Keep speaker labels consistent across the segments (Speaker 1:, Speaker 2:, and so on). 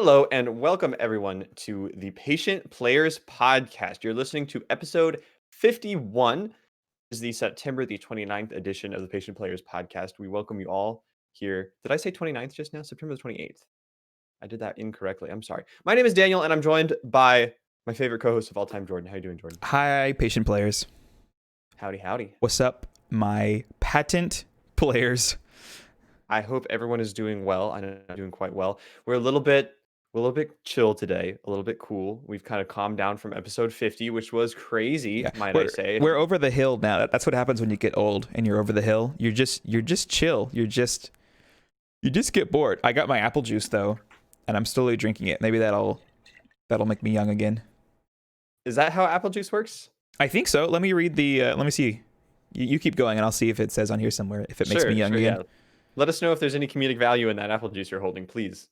Speaker 1: Hello and welcome everyone to the Patient Players Podcast. You're listening to episode 51. This is the September the 29th edition of the Patient Players Podcast. We welcome you all here. Did I say 29th just now? September the 28th. I did that incorrectly. I'm sorry. My name is Daniel and I'm joined by my favorite co-host of all time, Jordan. How you doing, Jordan?
Speaker 2: Hi, patient players.
Speaker 1: Howdy, howdy.
Speaker 2: What's up, my patent players?
Speaker 1: I hope everyone is doing well. I know I'm doing quite well. We're a little bit chill today, a little bit cool. We've kind of calmed down from episode 50, which was crazy, might I say.
Speaker 2: We're over the hill now. That's what happens when you get old and you're over the hill. You're just chill. You just get bored. I got my apple juice though, and I'm slowly drinking it. Maybe that'll make me young again.
Speaker 1: Is that how apple juice works?
Speaker 2: I think so. Let me read the. Let me see. You keep going, and I'll see if it says on here somewhere if it makes me young again.
Speaker 1: Yeah. Let us know if there's any comedic value in that apple juice you're holding, please.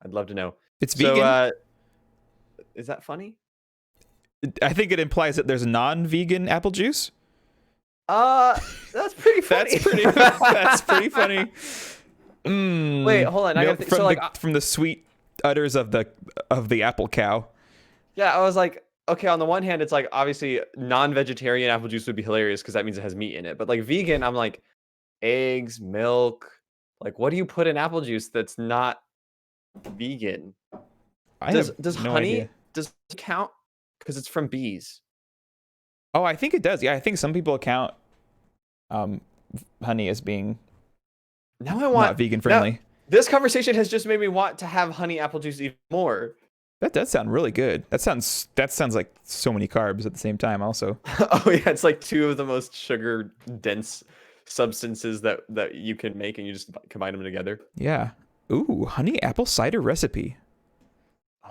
Speaker 1: I'd love to know.
Speaker 2: It's vegan.
Speaker 1: Is that funny?
Speaker 2: I think it implies that there's non-vegan apple juice.
Speaker 1: That's pretty funny.
Speaker 2: That's pretty funny.
Speaker 1: Wait, hold on.
Speaker 2: From the sweet udders of the apple cow.
Speaker 1: Yeah, I was like, okay, on the one hand, it's like obviously non-vegetarian apple juice would be hilarious because that means it has meat in it. But like vegan, I'm like eggs, milk. Like, what do you put in apple juice that's not vegan? Does honey count? Because it's from bees.
Speaker 2: Oh, I think it does. Yeah, I think some people count honey as being not vegan friendly.
Speaker 1: This conversation has just made me want to have honey apple juice even more.
Speaker 2: That does sound really good. That sounds like so many carbs at the same time also.
Speaker 1: Oh yeah, it's like two of the most sugar dense substances that you can make, and you just combine them together.
Speaker 2: Yeah. Ooh, honey apple cider recipe.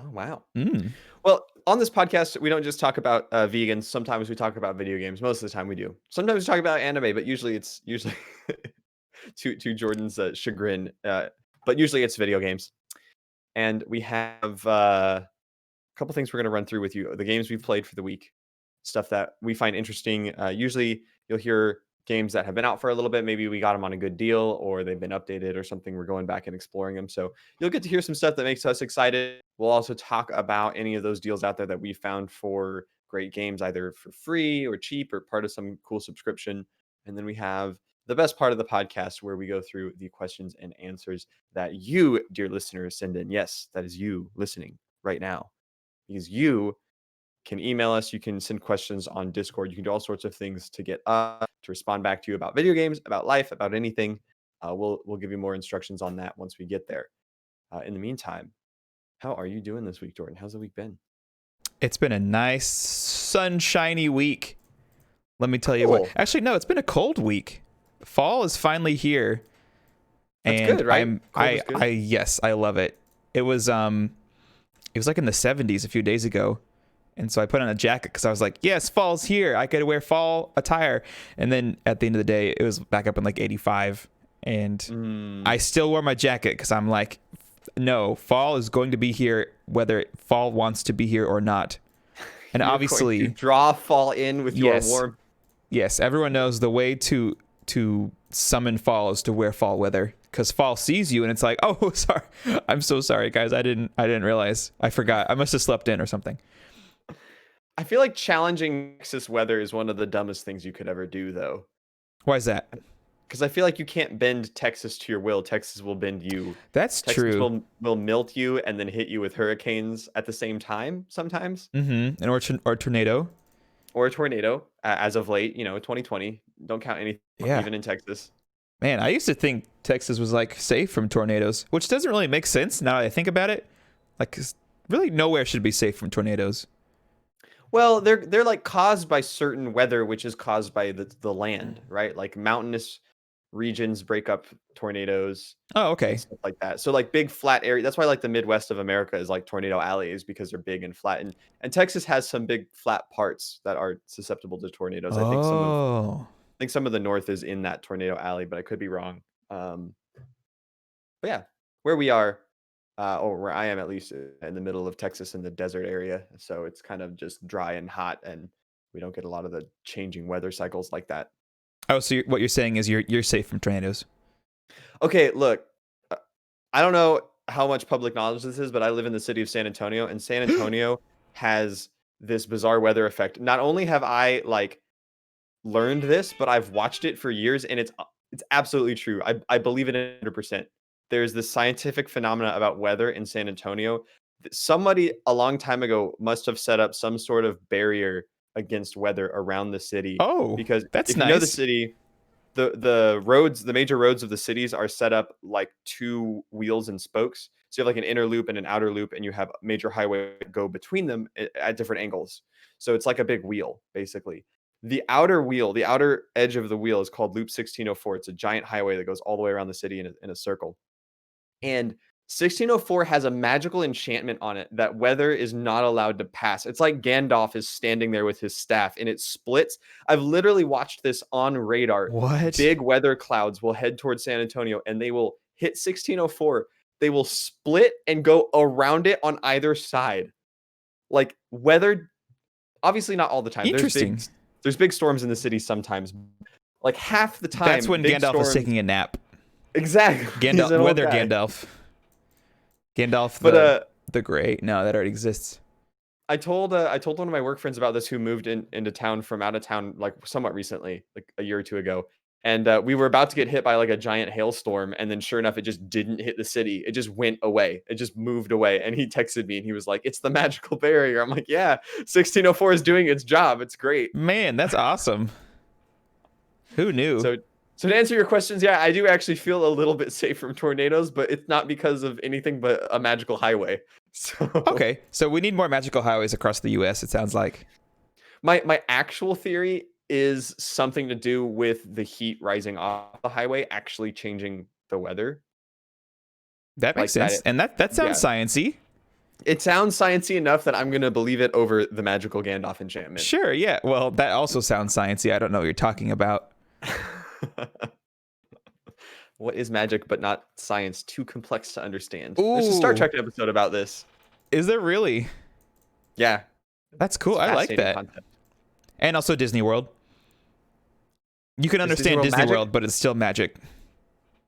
Speaker 1: Oh wow. Well, on this podcast, we don't just talk about vegans. Sometimes we talk about video games. Most of the time we do. Sometimes we talk about anime, but usually it's to Jordan's chagrin. But usually it's video games. And we have a couple things we're going to run through with you. The games we've played for the week, stuff that we find interesting. Usually you'll hear games that have been out for a little bit. Maybe we got them on a good deal or they've been updated or something. We're going back and exploring them. So you'll get to hear some stuff that makes us excited. We'll also talk about any of those deals out there that we found for great games, either for free or cheap or part of some cool subscription. And then we have the best part of the podcast where we go through the questions and answers that you, dear listeners, send in. Yes, that is you listening right now, because you can email us. You can send questions on Discord. You can do all sorts of things to get us to respond back to you about video games, about life, about anything. We'll give you more instructions on that once we get there. In the meantime, how are you doing this week, Jordan? How's the week been?
Speaker 2: It's been a nice, sunshiny week. Let me tell you what. Actually, no, it's been a cold week. Fall is finally here.
Speaker 1: That's
Speaker 2: and
Speaker 1: good, right?
Speaker 2: Yes, I love it. It was like in the 70s a few days ago. And so I put on a jacket because I was like, yes, fall's here. I could wear fall attire. And then at the end of the day, it was back up in like 85. And I still wore my jacket because I'm like, no, fall is going to be here whether fall wants to be here or not. And
Speaker 1: You're
Speaker 2: obviously
Speaker 1: going to draw fall in with your warm.
Speaker 2: Yes, everyone knows the way to summon fall is to wear fall weather, because fall sees you and it's like, oh, sorry. I'm so sorry, guys. I didn't realize. I forgot. I must have slept in or something.
Speaker 1: I feel like challenging Texas weather is one of the dumbest things you could ever do, though.
Speaker 2: Why is that?
Speaker 1: Because I feel like you can't bend Texas to your will. Texas will bend you.
Speaker 2: That's
Speaker 1: Texas
Speaker 2: true.
Speaker 1: will melt you and then hit you with hurricanes at the same time sometimes.
Speaker 2: Mm-hmm. Or tornado.
Speaker 1: Or a tornado, as of late, 2020. Don't count anything, even in Texas.
Speaker 2: Man, I used to think Texas was like safe from tornadoes, which doesn't really make sense now that I think about it. Like, really nowhere should be safe from tornadoes.
Speaker 1: Well, they're like caused by certain weather, which is caused by the land, right? Like mountainous regions break up tornadoes.
Speaker 2: Oh, okay.
Speaker 1: Stuff like that. So like big flat area. That's why like the Midwest of America is like tornado alleys, because they're big and flat. And Texas has some big flat parts that are susceptible to tornadoes. I think some of the north is in that tornado alley, but I could be wrong. But yeah, where we are, or where I am at least, in the middle of Texas in the desert area. So it's kind of just dry and hot, and we don't get a lot of the changing weather cycles like that.
Speaker 2: Oh, so what you're saying is you're safe from tornadoes.
Speaker 1: Okay, look, I don't know how much public knowledge this is, but I live in the city of San Antonio, and San Antonio has this bizarre weather effect. Not only have I like learned this, but I've watched it for years, and it's absolutely true. I believe it 100%. There's this scientific phenomena about weather in San Antonio. Somebody a long time ago must have set up some sort of barrier against weather around the city,
Speaker 2: Oh,
Speaker 1: because
Speaker 2: that's
Speaker 1: if you know the
Speaker 2: nice.
Speaker 1: city, the roads, the major roads of the cities are set up like two wheels and spokes. So you have like an inner loop and an outer loop, and you have major highway go between them at different angles. So it's like a big wheel, basically. The outer wheel, the outer edge of the wheel is called Loop 1604. It's a giant highway that goes all the way around the city in a circle. And 1604 has a magical enchantment on it that weather is not allowed to pass. It's like Gandalf is standing there with his staff and it splits. I've literally watched this on radar.
Speaker 2: What?
Speaker 1: Big weather clouds will head towards San Antonio and they will hit 1604. They will split and go around it on either side. Like weather, obviously not all the time.
Speaker 2: Interesting.
Speaker 1: There's big storms in the city sometimes. Like half the time.
Speaker 2: That's when Gandalf
Speaker 1: storms,
Speaker 2: is taking a nap.
Speaker 1: Exactly.
Speaker 2: Gandalf, weather Gandalf. Gandalf the Grey. No, that already exists.
Speaker 1: I told one of my work friends about this who moved into town from out of town like somewhat recently, like a year or two ago. And we were about to get hit by like a giant hailstorm, and then sure enough, it just didn't hit the city. It just went away. It just moved away. And he texted me and he was like, "It's the magical barrier." I'm like, "Yeah, 1604 is doing its job. It's great."
Speaker 2: Man, that's awesome. Who knew?
Speaker 1: So to answer your questions, yeah, I do actually feel a little bit safe from tornadoes, but it's not because of anything but a magical highway. So
Speaker 2: okay, so we need more magical highways across the U.S., it sounds like.
Speaker 1: My actual theory is something to do with the heat rising off the highway actually changing the weather.
Speaker 2: That makes sense. And that sounds sciencey.
Speaker 1: It sounds sciencey enough that I'm going to believe it over the magical Gandalf enchantment.
Speaker 2: Sure, yeah. Well, that also sounds sciencey. I don't know what you're talking about.
Speaker 1: What is magic but not science? Too complex to understand.
Speaker 2: Ooh.
Speaker 1: There's a Star Trek episode about this.
Speaker 2: Is there really?
Speaker 1: Yeah.
Speaker 2: That's cool. I like that. Concept. And also Disney World. You can understand Disney World, but it's still magic.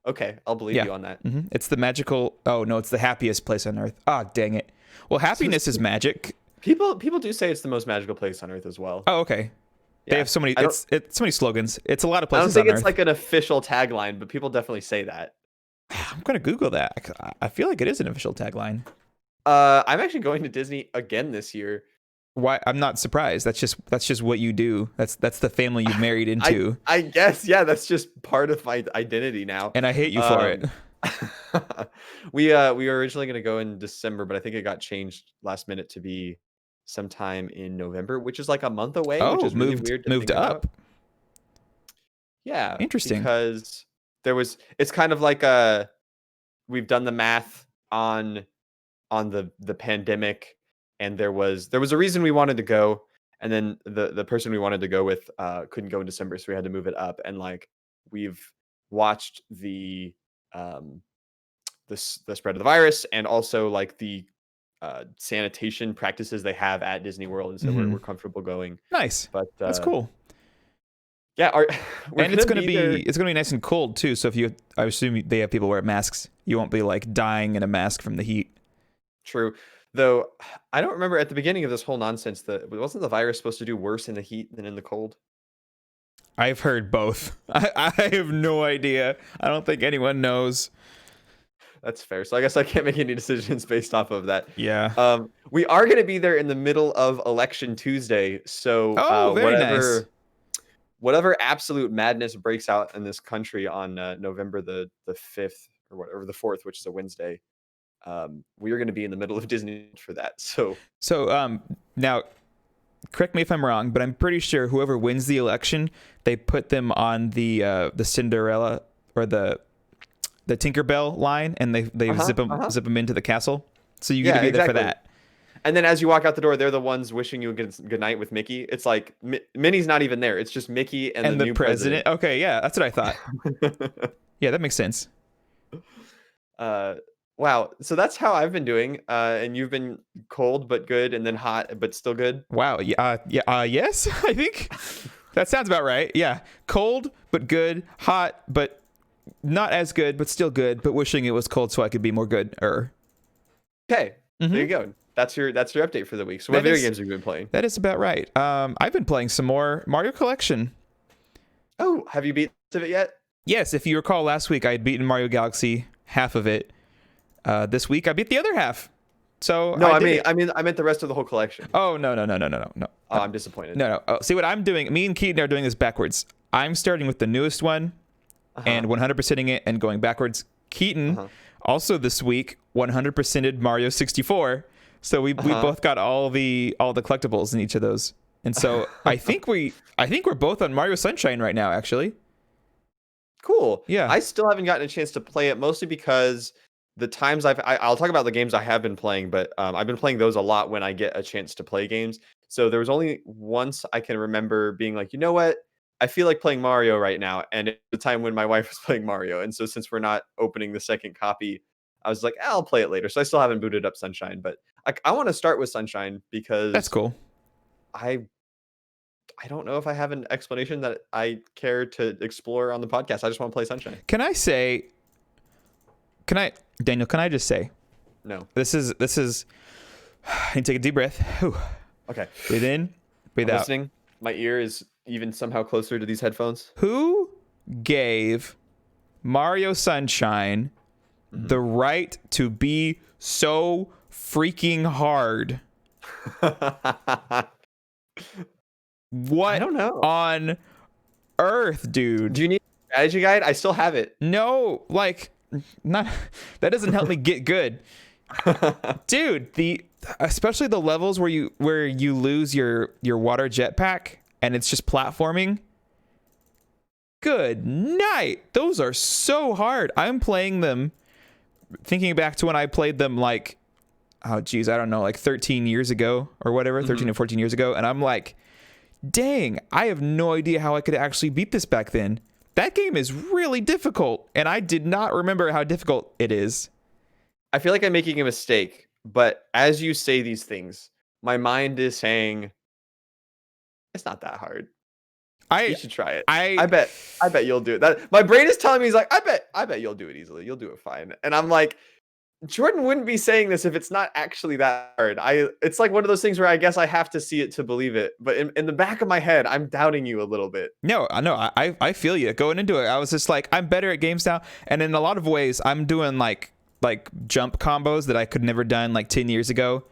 Speaker 1: Okay, I'll believe you on that.
Speaker 2: Mm-hmm. It's the magical... Oh, no, it's the happiest place on Earth. Ah, dang it. Well, happiness is magic.
Speaker 1: People do say it's the most magical place on Earth as well.
Speaker 2: Oh, okay. Yeah. They have so many... It's so many slogans. It's a lot of places
Speaker 1: on Earth. I don't think
Speaker 2: it's
Speaker 1: like an official tagline, but people definitely say that.
Speaker 2: I'm going to Google that. I feel like it is an official tagline.
Speaker 1: I'm actually going to Disney again this year.
Speaker 2: Why? I'm not surprised. That's just what you do. That's the family you married into.
Speaker 1: I guess, yeah, that's just part of my identity now.
Speaker 2: And I hate you for it.
Speaker 1: We were originally going to go in December, but I think it got changed last minute to be sometime in November, which is like a month away, which is really weird to
Speaker 2: moved
Speaker 1: think
Speaker 2: up.
Speaker 1: About. Yeah.
Speaker 2: Interesting.
Speaker 1: Because it's kind of like we've done the math on the pandemic, and there was a reason we wanted to go, and then the person we wanted to go with couldn't go in December, so we had to move it up. And like we've watched the spread of the virus, and also like the sanitation practices they have at Disney World, and so we're comfortable going.
Speaker 2: Nice,
Speaker 1: but
Speaker 2: that's cool.
Speaker 1: Yeah,
Speaker 2: and it's gonna be nice and cold too. So I assume they have people wear masks. You won't be like dying in a mask from the heat.
Speaker 1: True. Though I don't remember at the beginning of this whole nonsense that wasn't the virus supposed to do worse in the heat than in the cold?
Speaker 2: I've heard both. I have no idea. I don't think anyone knows.
Speaker 1: That's fair. So I guess I can't make any decisions based off of that.
Speaker 2: Yeah.
Speaker 1: We are going to be there in the middle of Election Tuesday. So
Speaker 2: very nice.
Speaker 1: Whatever absolute madness breaks out in this country on November the 5th or whatever, the 4th, which is a Wednesday. We are going to be in the middle of Disney for that. So
Speaker 2: now, correct me if I'm wrong, but I'm pretty sure whoever wins the election, they put them on the Cinderella or the Tinkerbell line, and they zip them into the castle. So you get to be there for that.
Speaker 1: And then as you walk out the door, they're the ones wishing you a good night with Mickey. It's like Minnie's not even there. It's just Mickey and the new president.
Speaker 2: Okay, yeah, that's what I thought. Yeah, that makes sense.
Speaker 1: Wow. So that's how I've been doing. And you've been cold but good, and then hot but still good.
Speaker 2: Wow. Yes, I think that sounds about right. Yeah. Cold but good, hot but not as good, but still good. But wishing it was cold so I could be more good.
Speaker 1: Okay, there you go. That's your update for the week. So what video games have you been playing?
Speaker 2: That is about right. I've been playing some more Mario Collection.
Speaker 1: Oh, have you beat it yet?
Speaker 2: Yes, if you recall, last week I had beaten Mario Galaxy, half of it. This week I beat the other half. So
Speaker 1: no, I meant the rest of the whole collection.
Speaker 2: Oh no.
Speaker 1: Oh, I'm disappointed.
Speaker 2: No. Oh, see what I'm doing? Me and Keaton are doing this backwards. I'm starting with the newest one and 100%ing it and going backwards. Keaton also this week 100%ed Mario 64. So we both got all the collectibles in each of those. And so I think we're both on Mario Sunshine right now, actually.
Speaker 1: Cool.
Speaker 2: Yeah.
Speaker 1: I still haven't gotten a chance to play it, mostly because the times I'll talk about the games I have been playing, but I've been playing those a lot when I get a chance to play games. So there was only once I can remember being like, you know what? I feel like playing Mario right now. And it's the time when my wife was playing Mario. And so since we're not opening the second copy, I was like, I'll play it later. So I still haven't booted up Sunshine, but I want to start with Sunshine because
Speaker 2: that's cool.
Speaker 1: I don't know if I have an explanation that I care to explore on the podcast. I just want to play Sunshine.
Speaker 2: Daniel, can I just say?
Speaker 1: No.
Speaker 2: This is I need to take a deep breath. Whew.
Speaker 1: Okay.
Speaker 2: Breathe in, breathe out.
Speaker 1: Listening. My ear is even somehow closer to these headphones.
Speaker 2: Who gave Mario Sunshine the right to be so freaking hard? What
Speaker 1: I don't know.
Speaker 2: On earth, dude?
Speaker 1: Do you need a strategy guide? I still have it.
Speaker 2: No, like not that doesn't help me get good. Dude, especially the levels where you lose your water jetpack and it's just platforming. Good night. Those are so hard. I'm playing them thinking back to when I played them like, oh geez, I don't know, like 13 years ago or whatever, 13 or 14 years ago. And I'm like, dang, I have no idea how I could actually beat this back then. That game is really difficult, and I did not remember how difficult it is.
Speaker 1: I feel like I'm making a mistake, but as you say these things, my mind is saying it's not that hard. You should try it. I bet you'll do it. That my brain is telling me, he's like, I bet you'll do it easily. You'll do it fine. And I'm like, Jordan wouldn't be saying this if it's not actually that hard. It's like one of those things where I guess I have to see it to believe it. But in the back of my head, I'm doubting you a little bit.
Speaker 2: No, I feel you. Going into it, I was just like, I'm better at games now. And in a lot of ways, I'm doing like jump combos that I could never done like 10 years ago.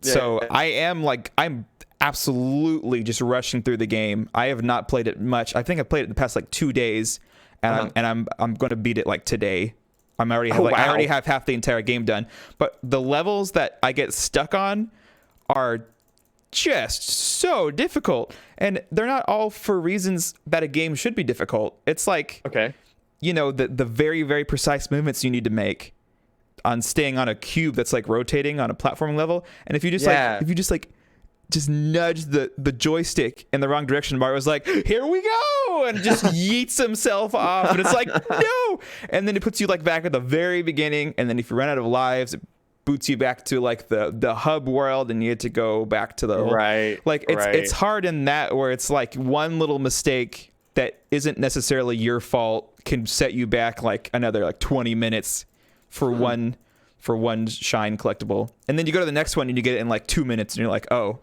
Speaker 2: Yeah, so yeah. I'm absolutely just rushing through the game. I have not played it much. I think I played it the past like 2 days, and I'm going to beat it like today. I already have half the entire game done. But the levels that I get stuck on are just so difficult, and they're not all for reasons that a game should be difficult. It's like,
Speaker 1: okay,
Speaker 2: you know, the very, very precise movements you need to make on staying on a cube that's like rotating on a platforming level. And if you just just nudge the joystick in the wrong direction, Mario's like, here we go, and just yeets himself off, and it's like, no, and then it puts you like back at the very beginning, and then if you run out of lives, it boots you back to like the hub world, and you get to go back to the it's hard in that, where it's like one little mistake that isn't necessarily your fault can set you back like another like 20 minutes for one shine collectible, and then you go to the next one and you get it in like 2 minutes, and you're like, oh,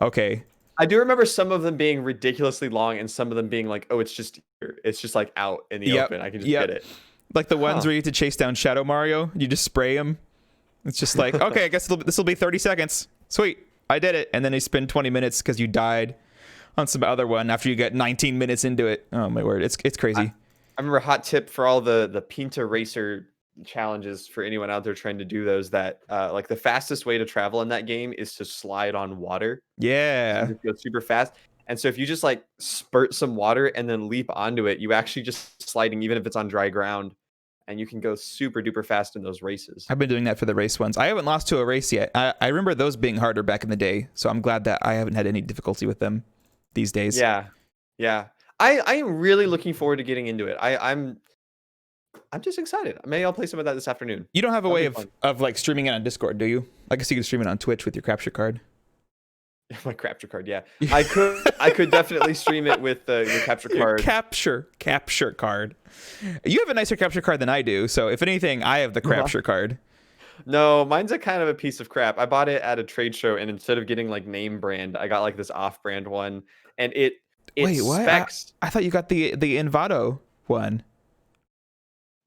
Speaker 2: okay.
Speaker 1: I do remember some of them being ridiculously long, and some of them being like, oh, it's just like out in the open. I can just get it.
Speaker 2: Like the ones where you have to chase down Shadow Mario, you just spray him. It's just like, okay, I guess this will be 30 seconds. Sweet, I did it. And then you spend 20 minutes because you died on some other one after you get 19 minutes into it. Oh my word, it's crazy.
Speaker 1: I remember a hot tip for all the Pinta Racer challenges for anyone out there trying to do those, that like the fastest way to travel in that game is to slide on water.
Speaker 2: Yeah,
Speaker 1: so go super fast. And so if you just like spurt some water and then leap onto it, you actually just sliding even if it's on dry ground, and you can go super duper fast in those races.
Speaker 2: I've been doing that for the race ones. I haven't lost to a race yet. I remember those being harder back in the day, so I'm glad that I haven't had any difficulty with them these days.
Speaker 1: Yeah I am really looking forward to getting into it. I'm just excited. Maybe I'll play some of that this afternoon.
Speaker 2: You don't have a way of like streaming it on Discord, do you? I guess you can stream it on Twitch with your capture card.
Speaker 1: My capture card, yeah. I could definitely stream it with your capture
Speaker 2: Your
Speaker 1: card.
Speaker 2: capture card. You have a nicer capture card than I do, so if anything, I have the capture card.
Speaker 1: No, mine's a kind of a piece of crap. I bought it at a trade show, and instead of getting like name brand, I got like this off-brand one, and it
Speaker 2: Wait, what?
Speaker 1: specs.
Speaker 2: I thought you got the Envato one.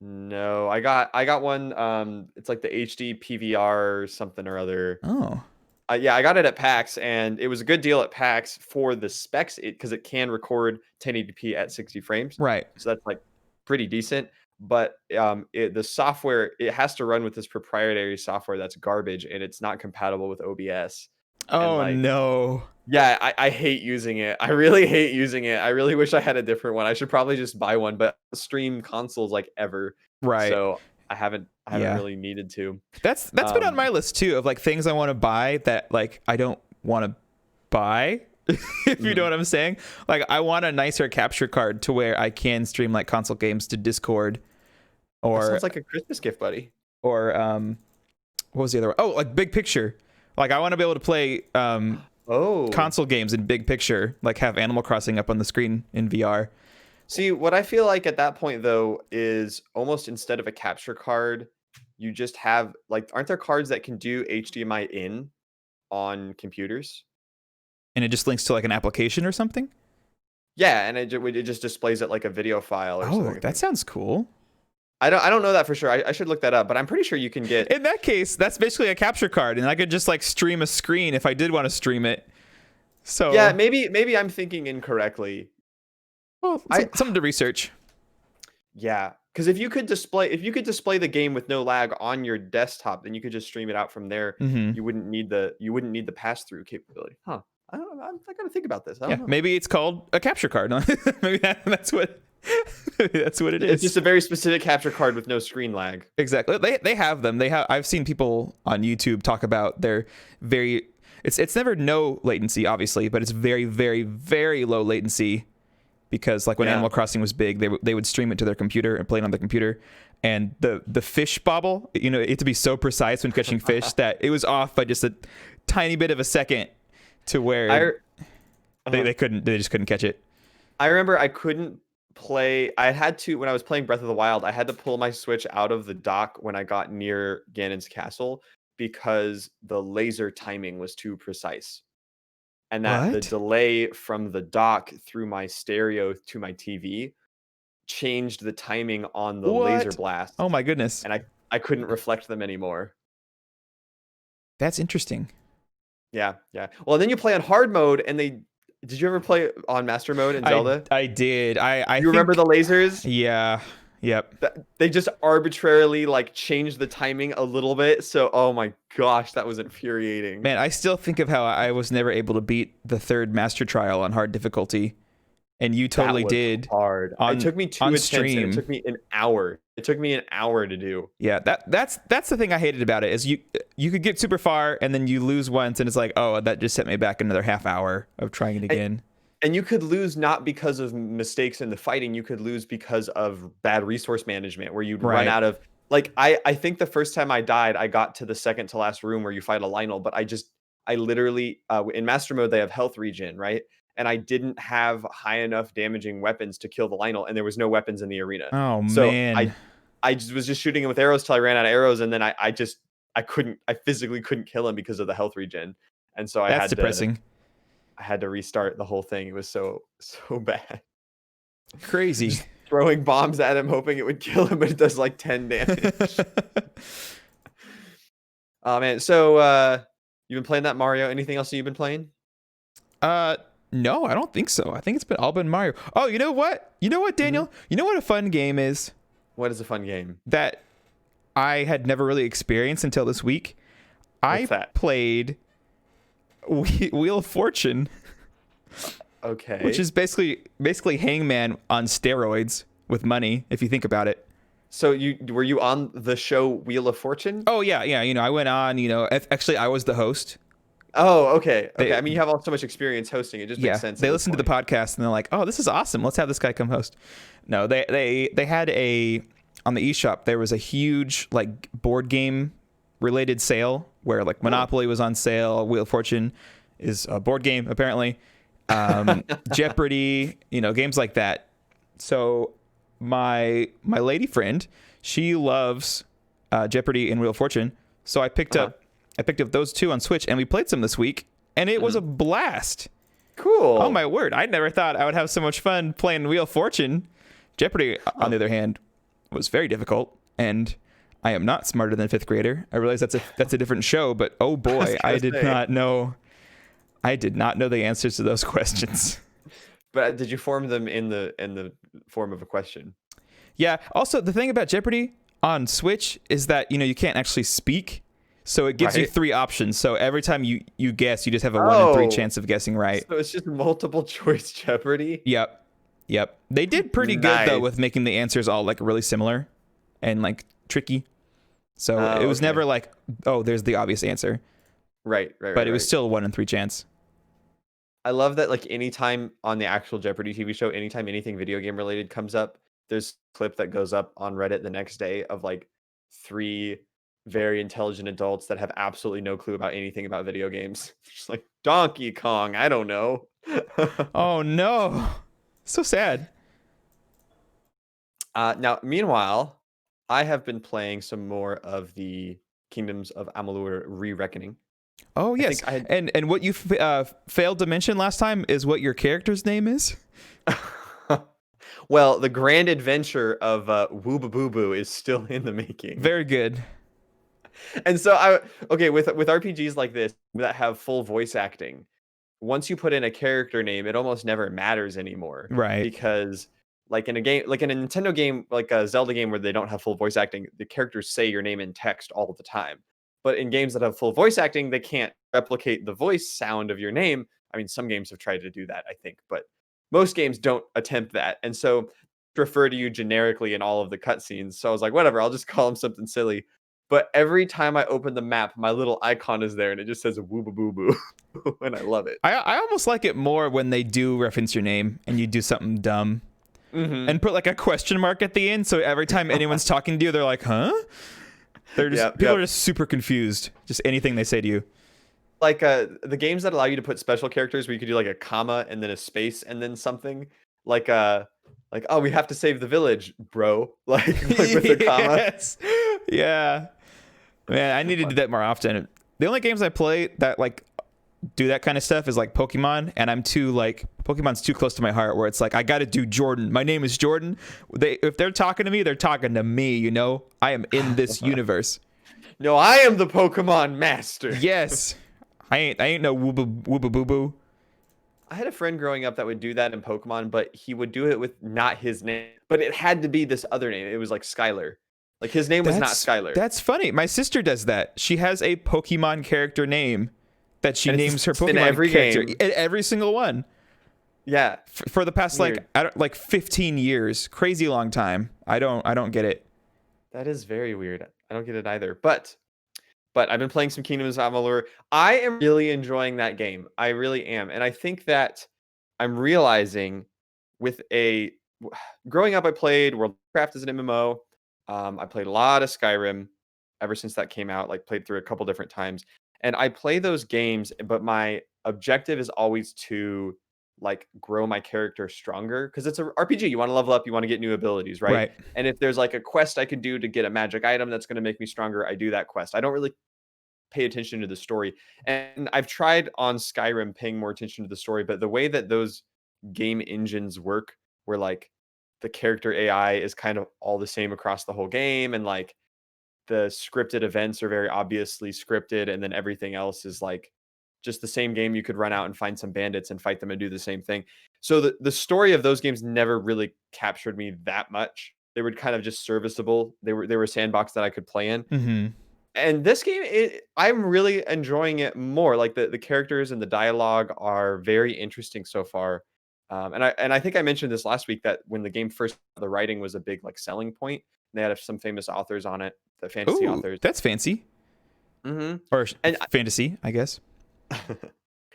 Speaker 1: No, I got one. It's like the HD PVR something or other.
Speaker 2: Oh,
Speaker 1: Yeah, I got it at PAX, and it was a good deal at PAX for the specs, because it can record 1080p at 60 frames,
Speaker 2: right.
Speaker 1: so that's like pretty decent. But the software, it has to run with this proprietary software that's garbage, and it's not compatible with OBS. And
Speaker 2: Oh
Speaker 1: like,
Speaker 2: no.
Speaker 1: yeah, I hate using it. I really hate using it. I really wish I had a different one. I should probably just buy one, but I don't stream consoles like ever,
Speaker 2: Right.
Speaker 1: so I haven't
Speaker 2: Yeah.
Speaker 1: really needed to.
Speaker 2: That's been on my list too, of like things I want to buy that like I don't want to buy. If you know what I'm saying. Like I want a nicer capture card to where I can stream like console games to Discord,
Speaker 1: That
Speaker 2: or
Speaker 1: sounds like a Christmas gift, buddy.
Speaker 2: or what was the other one? Oh, like big picture. Like I want to be able to play console games in big picture, like have Animal Crossing up on the screen in VR.
Speaker 1: See, what I feel like at that point though is almost, instead of a capture card, you just have like, aren't there cards that can do HDMI in on computers?
Speaker 2: And it just links to like an application or something.
Speaker 1: Yeah, and it just displays it like a video file or
Speaker 2: Oh,
Speaker 1: something.
Speaker 2: that sounds cool.
Speaker 1: I don't know that for sure. I should look that up, but I'm pretty sure you can get.
Speaker 2: In that case, that's basically a capture card, and I could just like stream a screen if I did want to stream it. So
Speaker 1: Yeah, maybe I'm thinking incorrectly.
Speaker 2: well, something to research.
Speaker 1: Yeah, because if you could display the game with no lag on your desktop, then you could just stream it out from there.
Speaker 2: Mm-hmm.
Speaker 1: You wouldn't need the pass-through capability. Huh. I gotta think about this. I
Speaker 2: Yeah,
Speaker 1: don't know.
Speaker 2: maybe it's called a capture card. Maybe that's what that's what it is.
Speaker 1: It's just a very specific capture card with no screen lag.
Speaker 2: Exactly. They have them. I've seen people on YouTube talk about their very. It's never no latency, obviously, but it's very, very, very low latency. Because like when Animal Crossing was big, they would stream it to their computer and play it on their computer, and the fish bobble, you know, it had to be so precise when catching fish that it was off by just a tiny bit of a second, to where they just couldn't catch it.
Speaker 1: I remember I couldn't play. I had to, when I was playing Breath of the Wild, I had to pull my Switch out of the dock when I got near Ganon's castle, because the laser timing was too precise. And that the delay from the dock through my stereo to my TV changed the timing on the laser blast.
Speaker 2: Oh my goodness.
Speaker 1: And I couldn't reflect them anymore.
Speaker 2: That's interesting.
Speaker 1: Yeah. Well, then you play on hard mode, and did you ever play on master mode in Zelda?
Speaker 2: I did.
Speaker 1: You remember the lasers?
Speaker 2: Yeah. Yep.
Speaker 1: They just arbitrarily like changed the timing a little bit. So, oh my gosh, that was infuriating.
Speaker 2: Man, I still think of how I was never able to beat the third master trial on hard difficulty, and you totally did.
Speaker 1: Hard. It took me 2 attempts. And it took me an hour. It took me an hour to do.
Speaker 2: Yeah, that's the thing I hated about it, is you could get super far and then you lose once, and it's like, oh, that just set me back another half hour of trying it again.
Speaker 1: And you could lose not because of mistakes in the fighting. You could lose because of bad resource management, where you'd run out of. Like, I think the first time I died, I got to the second to last room where you fight a Lionel, but I literally, in master mode, they have health regen, right? And I didn't have high enough damaging weapons to kill the Lionel, and there was no weapons in the arena.
Speaker 2: Oh,
Speaker 1: so
Speaker 2: man.
Speaker 1: I was just shooting him with arrows till I ran out of arrows, and then I physically couldn't kill him because of the health regen. And so
Speaker 2: That's depressing.
Speaker 1: I had to restart the whole thing. It was so bad.
Speaker 2: Crazy.
Speaker 1: Just throwing bombs at him, hoping it would kill him, but it does like 10 damage. Oh man. So you've been playing that Mario. Anything else you've been playing?
Speaker 2: No, I don't think so. I think it's all been Mario. Oh, you know what? You know what, Daniel? Mm-hmm. You know what a fun game is?
Speaker 1: What is a fun game?
Speaker 2: That I had never really experienced until this week.
Speaker 1: What's that?
Speaker 2: Played Wheel of Fortune.
Speaker 1: Okay.
Speaker 2: Which is basically Hangman on steroids with money, if you think about it.
Speaker 1: So were you on the show Wheel of Fortune?
Speaker 2: Oh yeah. You know, I went on. You know, actually, I was the host.
Speaker 1: Oh, okay. I mean, you have so much experience hosting. It just makes sense.
Speaker 2: They listened to the podcast and they're like, "Oh, this is awesome. Let's have this guy come host." No, they had on the eShop, there was a huge like board game related sale where like Monopoly was on sale, Wheel of Fortune, is a board game apparently. Jeopardy, games like that. So my lady friend, she loves Jeopardy and Wheel of Fortune. So I picked up those two on Switch, and we played some this week, and it was a blast.
Speaker 1: Cool.
Speaker 2: Oh my word! I never thought I would have so much fun playing Wheel of Fortune. Jeopardy, on the other hand, was very difficult, and I am not smarter than a fifth grader. I realize that's a different show, but oh boy, I did not know the answers to those questions.
Speaker 1: But did you form them in the form of a question?
Speaker 2: Yeah. Also, the thing about Jeopardy on Switch is that you can't actually speak, so it gives you 3 options. So every time you guess, you just have a 1 in 3 chance of guessing right.
Speaker 1: So it's just multiple choice Jeopardy.
Speaker 2: Yep. They did pretty good though with making the answers all like really similar and like tricky. So it was never like, oh, there's the obvious answer.
Speaker 1: Right.
Speaker 2: But it was still a 1 in 3 chance.
Speaker 1: I love that, like, anytime on the actual Jeopardy TV show, anytime anything video game related comes up, there's a clip that goes up on Reddit the next day of like 3 very intelligent adults that have absolutely no clue about anything about video games. Just like Donkey Kong, I don't know.
Speaker 2: Oh no. So sad.
Speaker 1: Now, meanwhile, I have been playing some more of the Kingdoms of Amalur Re-Reckoning.
Speaker 2: Oh yes, and what you failed to mention last time is what your character's name is.
Speaker 1: Well, the grand adventure of Wubaboobu is still in the making.
Speaker 2: Very good.
Speaker 1: And so with RPGs like this that have full voice acting, once you put in a character name, it almost never matters anymore.
Speaker 2: Right.
Speaker 1: Because like in a game, like in a Nintendo game, like a Zelda game where they don't have full voice acting, the characters say your name in text all the time. But in games that have full voice acting, they can't replicate the voice sound of your name. I mean, some games have tried to do that, I think, but most games don't attempt that. And so refer to you generically in all of the cutscenes. So I was like, whatever, I'll just call him something silly. But every time I open the map, my little icon is there and it just says Wubaboobu. And I love it.
Speaker 2: I almost like it more when they do reference your name and you do something dumb and put like a question mark at the end. So every time anyone's talking to you, they're like, huh? They're just people are just super confused. Just anything they say to you.
Speaker 1: Like the games that allow you to put special characters where you could do like a comma and then a space and then something like oh, we have to save the village, bro. Like with a comma.
Speaker 2: Yes. Yeah. Man, I need to do that more often. The only games I play that like do that kind of stuff is like Pokemon, and Pokemon's too close to my heart where it's like I got to do Jordan. My name is Jordan. If they're talking to me, they're talking to me, I am in this universe.
Speaker 1: No, I am the Pokemon master.
Speaker 2: Yes. I ain't no Wubaboobu.
Speaker 1: I had a friend growing up that would do that in Pokemon, but he would do it with not his name, but it had to be this other name. It was like Skylar. Like his name was not Skylar.
Speaker 2: That's funny. My sister does that. She has a Pokemon character name that she names her Pokemon character in every single one.
Speaker 1: Yeah.
Speaker 2: For the past like 15 years. Crazy long time. I don't get it.
Speaker 1: That is very weird. I don't get it either. But I've been playing some Kingdoms of Amalur. I am really enjoying that game. I really am. And I think that I'm realizing growing up, I played World of Warcraft as an MMO. I played a lot of Skyrim ever since that came out, like played through a couple different times. And I play those games, but my objective is always to like grow my character stronger because it's an RPG. You want to level up, you want to get new abilities, right? And if there's like a quest I could do to get a magic item that's going to make me stronger, I do that quest. I don't really pay attention to the story. And I've tried on Skyrim paying more attention to the story, but the way that those game engines work, where like the character AI is kind of all the same across the whole game, and like the scripted events are very obviously scripted, and then everything else is like just the same game. You could run out and find some bandits and fight them and do the same thing. So the story of those games never really captured me that much. They were kind of just serviceable. They were a sandbox that I could play in. And this game, I'm really enjoying it more. Like the characters and the dialogue are very interesting so far. And I think I mentioned this last week that when the game first, the writing was a big like selling point. They had some famous authors on it, the fantasy authors.
Speaker 2: That's fancy. Or fantasy, I guess.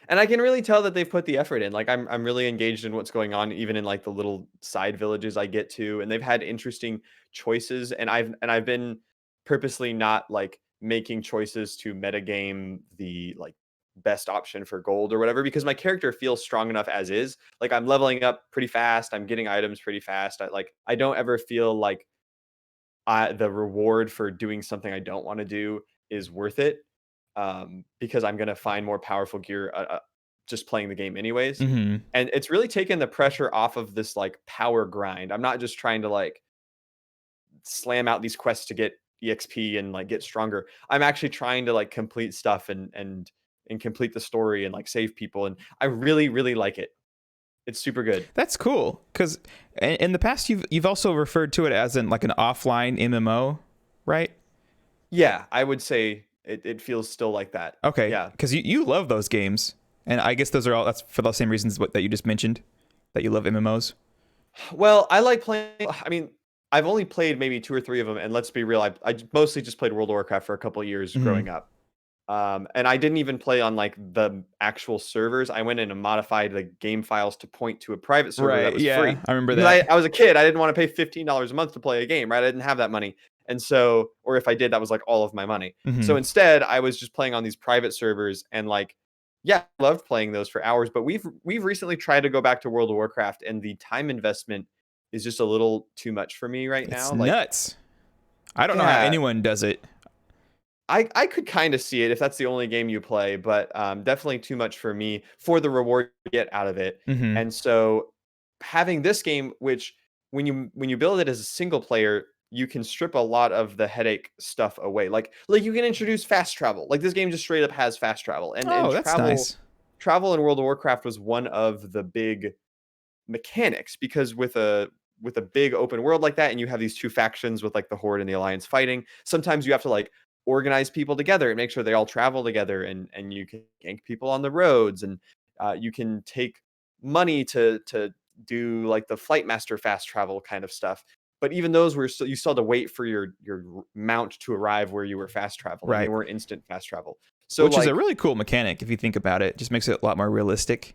Speaker 1: And I can really tell that they've put the effort in. Like I'm really engaged in what's going on, even in like the little side villages I get to, and they've had interesting choices. And I've been purposely not like making choices to metagame the like best option for gold or whatever, because my character feels strong enough as is. Like I'm leveling up pretty fast. I'm getting items pretty fast. I don't ever feel like the reward for doing something I don't want to do is worth it, because I'm gonna find more powerful gear just playing the game anyways.
Speaker 2: Hmm.
Speaker 1: And it's really taken the pressure off of this like power grind. I'm not just trying to like slam out these quests to get EXP and like get stronger. I'm actually trying to like complete stuff and complete the story and like save people. And I really, really like it. It's super good.
Speaker 2: That's cool. Because in the past, you've also referred to it as an offline MMO, right?
Speaker 1: Yeah, I would say it feels still like that.
Speaker 2: Okay,
Speaker 1: Yeah.
Speaker 2: because you love those games, and I guess that's for the same reasons that you just mentioned, that you love MMOs.
Speaker 1: Well, I like playing. I mean, I've only played maybe 2 or 3 of them, and let's be real, I mostly just played World of Warcraft for a couple of years
Speaker 2: Hmm.
Speaker 1: growing up. And I didn't even play on, like, the actual servers. I went in and modified the game files to point to a private server that
Speaker 2: Right.
Speaker 1: was free.
Speaker 2: Yeah, I remember
Speaker 1: Because
Speaker 2: that.
Speaker 1: I was a kid, I didn't wanna pay $15 a month to play a game, right? I didn't have that money. And so or if I did, that was, like, all of my money.
Speaker 2: Hmm.
Speaker 1: So instead, I was just playing on these private servers and, like, yeah, I loved playing those for hours, but we've recently tried to go back to World of Warcraft, and the time investment is just a little too much for me right
Speaker 2: It's
Speaker 1: now, like
Speaker 2: nuts. I don't know how
Speaker 1: yeah,
Speaker 2: anyone does it.
Speaker 1: I could kinda see it if that's the only game you play, but, definitely too much for me for the reward you get out of it.
Speaker 2: Hmm.
Speaker 1: And so, having this game, which when you build it as a single player, you can strip a lot of the headache stuff away. Like, you can introduce fast travel. Like, this game just straight up has fast travel, and
Speaker 2: Oh, that's nice.
Speaker 1: travel in World of Warcraft was one of the big mechanics, because with a big open world like that and you have these two factions with like the Horde and the Alliance fighting, sometimes you have to like organize people together and make sure they all travel together, and you can gank people on the roads, and you can take money to do like the flight master fast travel kind of stuff. But even those were still, you still had to wait for your mount to arrive where you were fast traveling. They
Speaker 2: Right.
Speaker 1: weren't instant fast travel. So
Speaker 2: Which is a
Speaker 1: like
Speaker 2: really cool mechanic if you think about it. Just makes it a lot more realistic.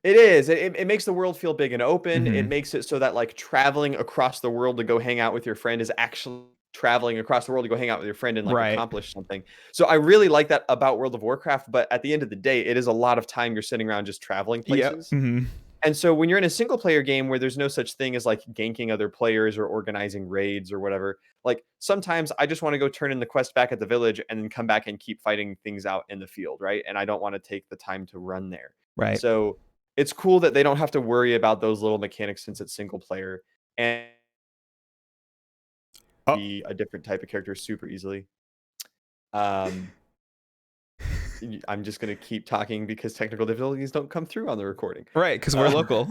Speaker 1: it is. It makes the world feel big and open. It
Speaker 2: Hmm.
Speaker 1: makes it so that like traveling across the world to go hang out with your friend is actually traveling across the world to go hang out with your friend and like
Speaker 2: Right.
Speaker 1: accomplish something. So I really like that about World of Warcraft, but at the end of the day, it is a lot of time you're sitting around just traveling
Speaker 2: Yep.
Speaker 1: places.
Speaker 2: Hmm.
Speaker 1: And so when you're in a single player game where there's no such thing as like ganking other players or organizing raids or whatever, like sometimes I just want to go turn in the quest back at the village and then come back and keep fighting things out in the field, right? And I don't want to take the time to run there.
Speaker 2: Right.
Speaker 1: So it's cool that they don't have to worry about those little mechanics since it's single player and
Speaker 2: Oh,
Speaker 1: be a different type of character super easily. Um, I'm just gonna keep talking because technical difficulties don't come through on the recording.
Speaker 2: right. Because we're
Speaker 1: Um,
Speaker 2: local.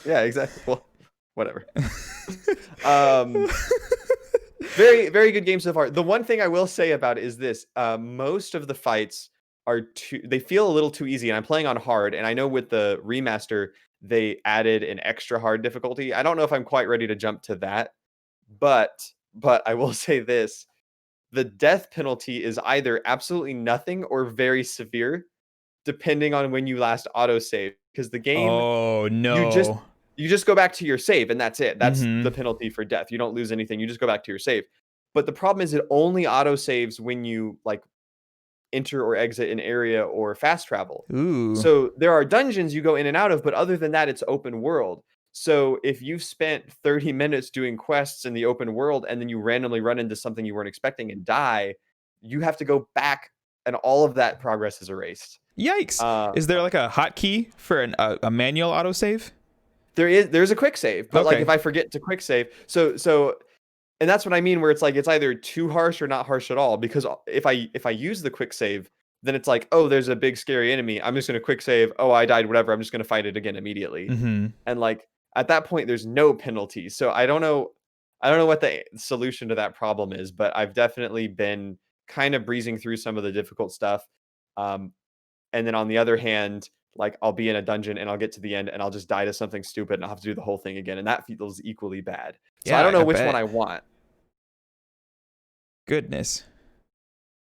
Speaker 1: yeah, exactly. Well, whatever. Um, very, very good game so far. The one thing I will say about it is this: most of the fights they feel a little too easy, and I'm playing on hard. And I know with the remaster they added an extra hard difficulty. I don't know if I'm quite ready to jump to that, but I will say this: the death penalty is either absolutely nothing or very severe, depending on when you last autosave. Because the game
Speaker 2: Oh
Speaker 1: you just
Speaker 2: no.
Speaker 1: you just go back to your save and that's it. That's
Speaker 2: Hmm.
Speaker 1: the penalty for death. You don't lose anything. You just go back to your save. But the problem is it only auto saves when you like enter or exit an area or fast travel.
Speaker 2: Ooh.
Speaker 1: So there are dungeons you go in and out of, but other than that, it's open world. So if you've spent 30 minutes doing quests in the open world and then you randomly run into something you weren't expecting and die, you have to go back and all of that progress is erased.
Speaker 2: Yikes.
Speaker 1: Uh,
Speaker 2: Is there like a hotkey for a manual autosave?
Speaker 1: there's a quick save, but like if
Speaker 2: Okay.
Speaker 1: I forget to quick save, so and that's what I mean where it's like it's either too harsh or not harsh at all, because if I use the quick save, then it's like, oh, there's a big scary enemy. I'm just gonna quick save. Oh, I died, whatever. I'm just gonna fight it again immediately.
Speaker 2: Hmm.
Speaker 1: And like at that point, there's no penalty. So I don't know what the solution to that problem is, but I've definitely been kind of breezing through some of the difficult stuff. Um, and then on the other hand, like I'll be in a dungeon and I'll get to the end and I'll just die to something stupid and I'll have to do the whole thing again. And that feels equally bad. So I
Speaker 2: Yeah,
Speaker 1: don't know
Speaker 2: I
Speaker 1: which one
Speaker 2: bet.
Speaker 1: I want.
Speaker 2: Goodness.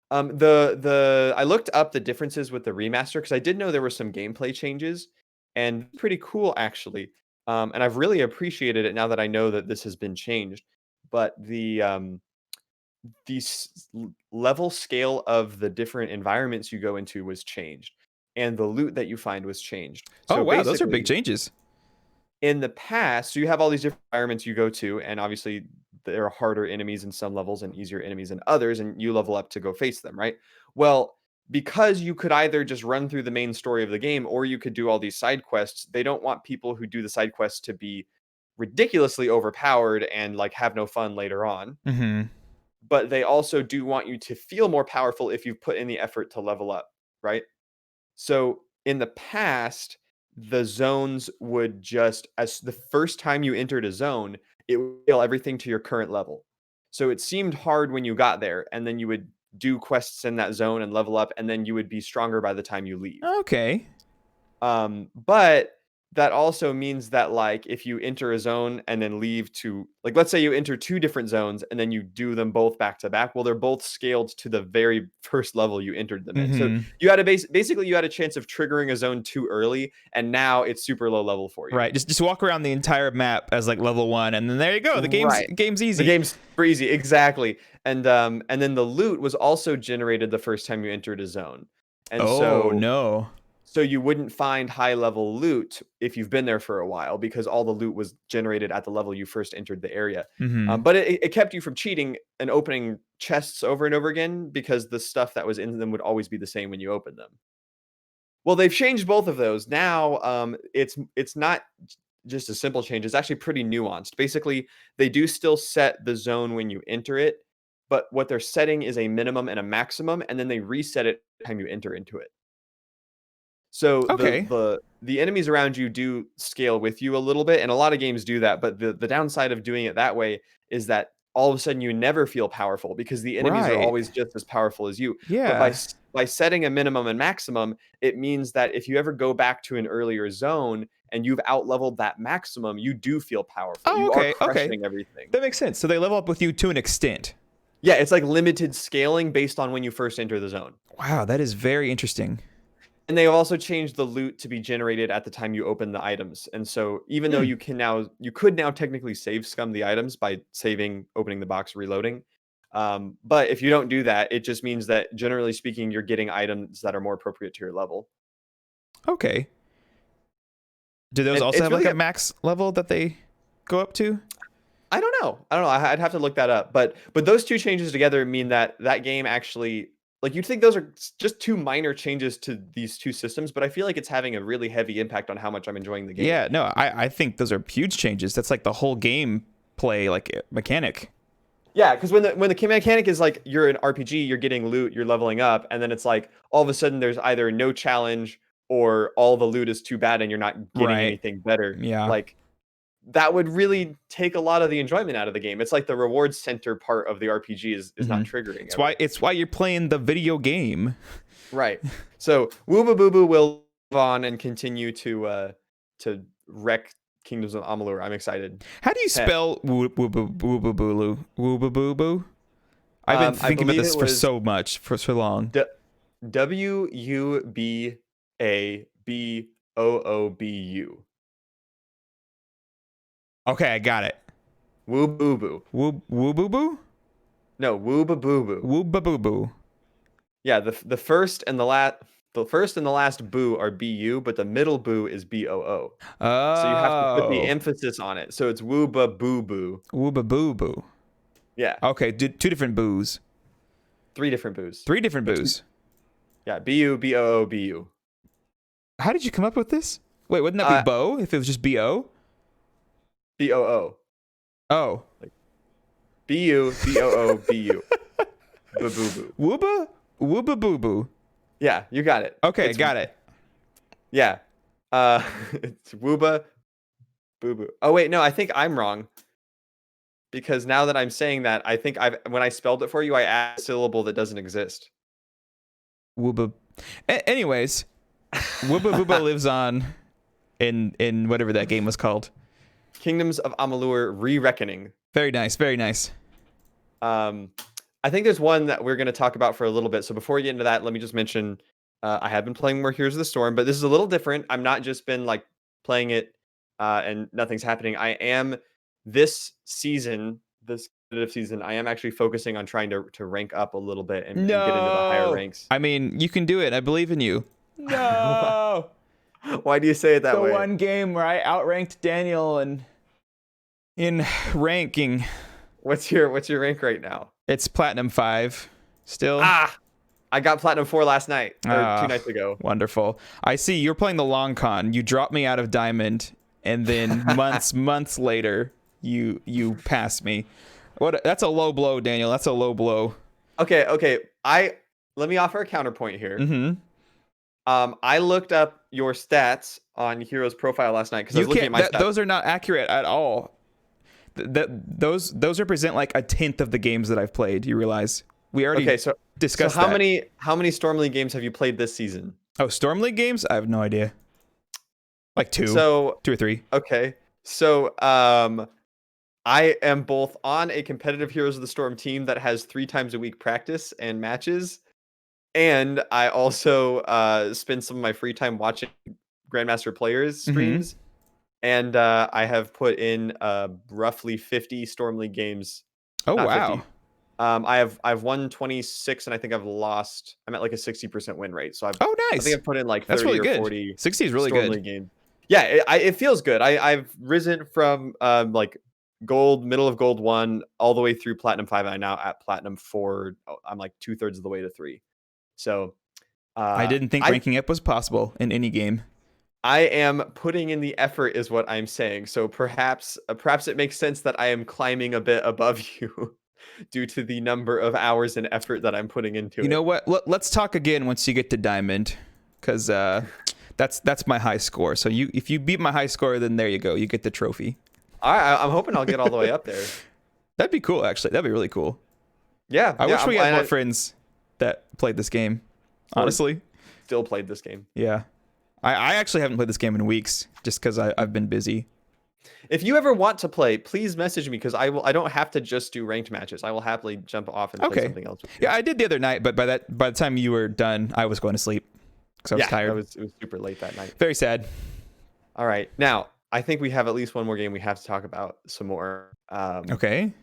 Speaker 1: The I looked up the differences with the remaster because I did know there were some gameplay changes and pretty cool actually. And I've really appreciated it now that I know that this has been changed. But the level scale of the different environments you go into was changed. and the loot that you find was changed.
Speaker 2: Oh
Speaker 1: So
Speaker 2: wow, those are big
Speaker 1: basically,
Speaker 2: changes.
Speaker 1: in the past, so you have all these different environments you go to, and obviously there are harder enemies in some levels and easier enemies in others, and you level up to go face them, right? Well, because you could either just run through the main story of the game or you could do all these side quests, they don't want people who do the side quests to be ridiculously overpowered and like have no fun later on.
Speaker 2: Mm-hmm.
Speaker 1: But they also do want you to feel more powerful if you've put in the effort to level up, right? So in the past, the zones would just, as the first time you entered a zone, it would scale everything to your current level. So it seemed hard when you got there, and then you would do quests in that zone and level up, and then you would be stronger by the time you leave.
Speaker 2: Okay.
Speaker 1: But that also means that like if you enter a zone and then leave to like let's say you enter two different zones and then you do them both back to back, well they're both scaled to the very first level you entered them in. So
Speaker 2: Mm-hmm.
Speaker 1: you had a basically you had a chance of triggering a zone too early and now it's super low level for you.
Speaker 2: Right. Just walk around the entire map as like level 1, and then there you go. The
Speaker 1: Right.
Speaker 2: game's
Speaker 1: The
Speaker 2: easy.
Speaker 1: game's super easy, exactly. And then the loot was also generated the first time you entered a zone. And
Speaker 2: Oh no.
Speaker 1: so you wouldn't find high level loot if you've been there for a while because all the loot was generated at the level you first entered the area.
Speaker 2: Mm-hmm.
Speaker 1: But it kept you from cheating and opening chests over and over again because the stuff that was in them would always be the same when you opened them. Well, they've changed both of those. Now it's not just a simple change. It's actually pretty nuanced. Basically, they do still set the zone when you enter it, but what they're setting is a minimum and a maximum, and then they reset it every time you enter into it. So
Speaker 2: Okay.
Speaker 1: the enemies around you do scale with you a little bit, and a lot of games do that. But the downside of doing it that way is that all of a sudden you never feel powerful because the enemies are
Speaker 2: Right.
Speaker 1: always just as powerful as you. But
Speaker 2: Yeah.
Speaker 1: by setting a minimum and maximum, it means that if you ever go back to an earlier zone and you've outleveled that maximum, you do feel powerful.
Speaker 2: Oh,
Speaker 1: You are
Speaker 2: okay. Okay.
Speaker 1: crushing everything.
Speaker 2: That makes sense. So they level up with you to an extent.
Speaker 1: Yeah, it's like limited scaling based on when you first enter the zone.
Speaker 2: Wow, that is very interesting.
Speaker 1: And they've also changed the loot to be generated at the time you open the items. And so even though
Speaker 2: Hmm.
Speaker 1: you could now technically save scum the items by saving, opening the box, reloading. But if you don't do that, it just means that generally speaking, you're getting items that are more appropriate to your level.
Speaker 2: Okay. Do those
Speaker 1: And
Speaker 2: also
Speaker 1: it's
Speaker 2: have like
Speaker 1: really
Speaker 2: a max level that they go up to?
Speaker 1: I don't know. I don't know. I'd have to look that up. But those two changes together mean that that game actually like you'd think those are just two minor changes to these two systems, but I feel like it's having a really heavy impact on how much I'm enjoying the game.
Speaker 2: Yeah, no, I think those are huge changes. That's like the whole game play like mechanic.
Speaker 1: Yeah, because when the mechanic is like you're an RPG, you're getting loot, you're leveling up, and then it's like all of a sudden there's either no challenge or all the loot is too bad and you're not getting
Speaker 2: Right.
Speaker 1: anything better.
Speaker 2: Yeah.
Speaker 1: Like that would really take a lot of the enjoyment out of the game. It's like the reward center part of the RPG is not triggering ever.
Speaker 2: It's why you're playing the video game.
Speaker 1: Right. So Wubaboobu will live on and continue to wreck Kingdoms of Amalur. I'm excited.
Speaker 2: How do you spell Wubaboobu? Wubaboobu? I've been
Speaker 1: I
Speaker 2: thinking about
Speaker 1: believe
Speaker 2: this
Speaker 1: it
Speaker 2: for
Speaker 1: was
Speaker 2: so long.
Speaker 1: Wubaboobu.
Speaker 2: Okay, I got it.
Speaker 1: Wubaboobu.
Speaker 2: Wubaboobu?
Speaker 1: No, Wubaboobu.
Speaker 2: Wubaboobu.
Speaker 1: Yeah, the first and the last boo are BU, but the middle boo is BOO. So you have to put the
Speaker 2: Oh.
Speaker 1: emphasis on it. So it's Wubaboobu.
Speaker 2: Wubaboobu.
Speaker 1: Yeah,
Speaker 2: Okay, two different boos.
Speaker 1: three different boos.
Speaker 2: Three different boos.
Speaker 1: Yeah, BU, BOO, BU.
Speaker 2: How did you come up with this? Wait, wouldn't that be Bo if it was just BO?
Speaker 1: BOO.
Speaker 2: Oh.
Speaker 1: Like BU, BOO, BU. Boo.
Speaker 2: Wubaboobu.
Speaker 1: Yeah, you got it.
Speaker 2: Okay, got it.
Speaker 1: Yeah. It's Wooba Boo Boo. Oh wait, no, I think I'm wrong. Because now that I'm saying that, I think when I spelled it for you, I added a syllable that doesn't exist.
Speaker 2: Wooba. Anyways, Wubabooba lives on in whatever that game was called.
Speaker 1: Kingdoms of Amalur Re-Reckoning.
Speaker 2: Very nice, very nice.
Speaker 1: I think there's one that we're going to talk about for a little bit. So before we get into that, let me just mention I have been playing more Heroes of the Storm, but this is a little different. I'm not just been like playing it and nothing's happening. I am this competitive season, I am actually focusing on trying to rank up a little bit and get into the higher
Speaker 2: No.
Speaker 1: ranks.
Speaker 2: I mean, you can do it. I believe in you. No.
Speaker 1: Why do you say it that
Speaker 2: The
Speaker 1: way?
Speaker 2: one game where I outranked Daniel and in ranking.
Speaker 1: What's your rank right now?
Speaker 2: It's Platinum 5 still.
Speaker 1: Ah, I got Platinum 4 last night or 2 nights ago.
Speaker 2: Wonderful. I see you're playing the long con. You dropped me out of Diamond, and then months later, you passed me. What? That's a low blow, Daniel. That's a low blow.
Speaker 1: Okay. Let me offer a counterpoint here.
Speaker 2: Mm-hmm.
Speaker 1: I looked up your stats on Hero's profile last night because I was looking at my stats.
Speaker 2: Those are not accurate at all. Those represent like a tenth of the games that I've played. You realize we already discussed
Speaker 1: how
Speaker 2: that.
Speaker 1: How many Storm League games have you played this season?
Speaker 2: Oh, Storm League games? I have no idea. Like 2 or 3.
Speaker 1: Okay, so I am both on a competitive Heroes of the Storm team that has 3 times a week practice and matches, and I also spend some of my free time watching Grandmaster players streams. And I have put in roughly 50 Storm League games.
Speaker 2: Oh,
Speaker 1: Not
Speaker 2: wow.
Speaker 1: 50. I've won 26, and I think I've lost. I'm at like a 60% win rate. So
Speaker 2: nice.
Speaker 1: I think I've put in like 30
Speaker 2: That's really
Speaker 1: or
Speaker 2: good.
Speaker 1: 40.
Speaker 2: 60 is really
Speaker 1: Storm
Speaker 2: good.
Speaker 1: League games. Yeah, it feels good. I've risen from like gold, middle of gold 1, all the way through Platinum 5. And I'm now at Platinum 4. I'm like 2/3 of the way to 3. So
Speaker 2: I didn't think ranking up was possible in any game.
Speaker 1: I am putting in the effort is what I'm saying. So perhaps it makes sense that I am climbing a bit above you due to the number of hours and effort that I'm putting into it.
Speaker 2: You know what? Let's talk again once you get to Diamond, because that's my high score. So if you beat my high score, then there you go. You get the trophy.
Speaker 1: I'm hoping I'll get all the way up there.
Speaker 2: That'd be cool, actually. That'd be really cool.
Speaker 1: Yeah.
Speaker 2: I wish we had more friends that played this game, honestly.
Speaker 1: Still played this game.
Speaker 2: Yeah. I actually haven't played this game in weeks just because I've been busy.
Speaker 1: If you ever want to play, please message me because I don't have to just do ranked matches. I will happily jump off and play something else.
Speaker 2: Yeah, I did the other night, but by the time you were done, I was going to sleep because I was tired.
Speaker 1: It was super late that night.
Speaker 2: Very sad.
Speaker 1: All right. Now, I think we have at least one more game we have to talk about some more.
Speaker 2: Okay.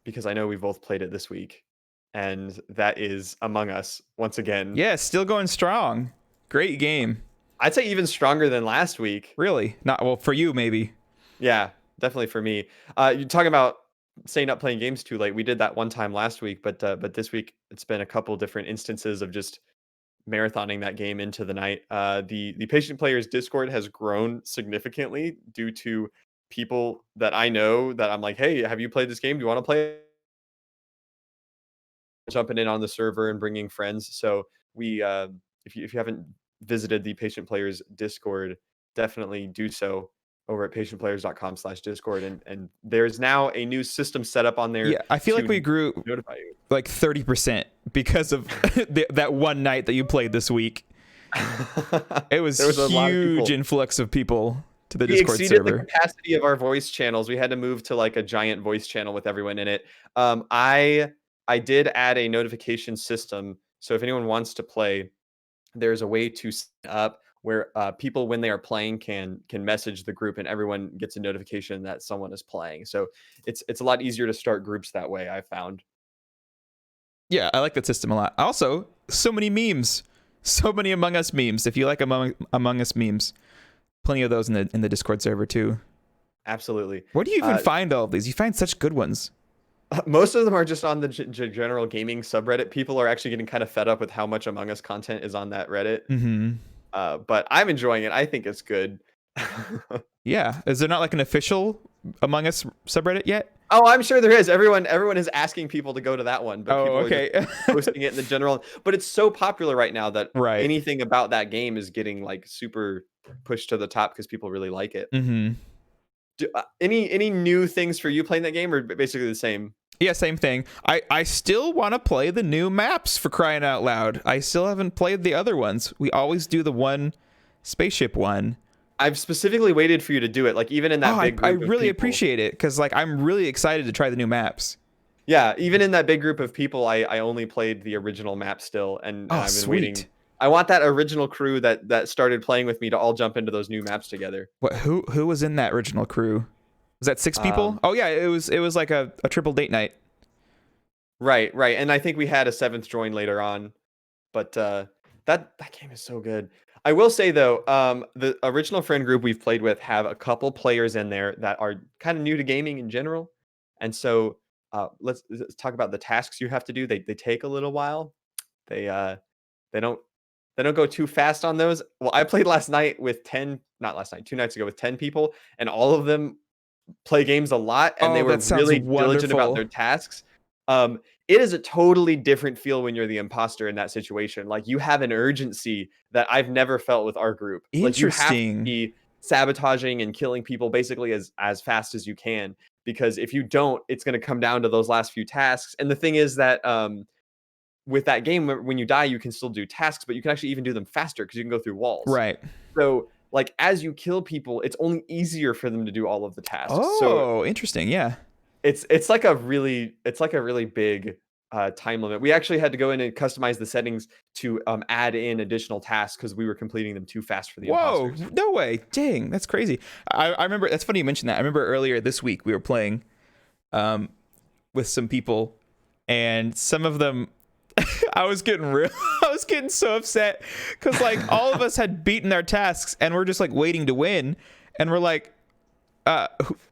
Speaker 1: Because I know we've both played it this week, and that is Among Us once again.
Speaker 2: Yeah, still going strong. Great game.
Speaker 1: I'd say even stronger than last week.
Speaker 2: Really? Well, for you, maybe.
Speaker 1: Yeah, definitely for me. You're talking about staying up playing games too late. We did that one time last week, but this week it's been a couple different instances of just marathoning that game into the night. The Patient Players Discord has grown significantly due to people that I know that I'm like, hey, have you played this game? Do you want to play? Jumping in on the server and bringing friends. So we, if you haven't visited the Patient Players Discord, definitely do so over at patientplayers.com/discord. And there's now a new system set up on there.
Speaker 2: Yeah, I feel like we grew like 30% because of that one night that you played this week. It was a huge influx of people to the Discord
Speaker 1: exceeded
Speaker 2: server.
Speaker 1: The capacity of our voice channels. We had to move to like a giant voice channel with everyone in it. I did add a notification system. So if anyone wants to play, there's a way to set up where people, when they are playing, can message the group and everyone gets a notification that someone is playing. So it's a lot easier to start groups that way, I found.
Speaker 2: Yeah, I like that system a lot. Also, so many memes. So many Among Us memes. If you like Among Us memes, plenty of those in the Discord server too.
Speaker 1: Absolutely.
Speaker 2: Where do you even find all of these? You find such good ones.
Speaker 1: Most of them are just on the general gaming subreddit. People are actually getting kind of fed up with how much Among Us content is on that Reddit.
Speaker 2: Mm-hmm.
Speaker 1: But I'm enjoying it. I think it's good.
Speaker 2: Yeah. Is there not like an official Among Us subreddit yet?
Speaker 1: Oh, I'm sure there is. Everyone is asking people to go to that one, but people
Speaker 2: okay.
Speaker 1: are just posting it in the general. But it's so popular right now that anything about that game is getting like super pushed to the top because people really like it.
Speaker 2: Mm-hmm.
Speaker 1: Any new things for you playing that game, or basically the same?
Speaker 2: Yeah, same thing. I still want to play the new maps, for crying out loud. I still haven't played the other ones. We always do the one spaceship one.
Speaker 1: I've specifically waited for you to do it. Like even in that big group
Speaker 2: I really appreciate it because like I'm really excited to try the new maps.
Speaker 1: Yeah, even in that big group of people, I only played the original map still, and I've been waiting. I want that original crew that started playing with me to all jump into those new maps together.
Speaker 2: What? Who was in that original crew? Was that 6 people? Oh yeah, it was like a triple date night.
Speaker 1: Right, and I think we had a 7th join later on, but That game is so good. I will say though, the original friend group we've played with have a couple players in there that are kind of new to gaming in general, and so let's talk about the tasks you have to do. They take a little while. They uh they don't they don't go too fast on those. Well, I played last night with 10, not last night, 2 nights ago with 10 people, and all of them play games a lot, and they
Speaker 2: Oh,
Speaker 1: were
Speaker 2: that sounds
Speaker 1: really diligent about their
Speaker 2: wonderful.
Speaker 1: tasks. It is a totally different feel when you're the imposter in that situation. Like you have an urgency that I've never felt with our group. Like you have to
Speaker 2: Interesting.
Speaker 1: be sabotaging and killing people basically as fast as you can, because if you don't, it's going to come down to those last few tasks. And the thing is that with that game, when you die, you can still do tasks, but you can actually even do them faster because you can go through walls.
Speaker 2: Right.
Speaker 1: So like as you kill people, it's only easier for them to do all of the tasks. So
Speaker 2: Oh, interesting. Yeah.
Speaker 1: it's like a really big time limit. We actually had to go in and customize the settings to add in additional tasks because we were completing them too fast for the
Speaker 2: Whoa,
Speaker 1: imposters.
Speaker 2: no way. Dang, that's crazy. I remember, that's funny you mentioned that. I remember earlier this week we were playing with some people, and some of them I was getting I was getting so upset because like all of us had beaten our tasks and we're just like waiting to win, and we're like,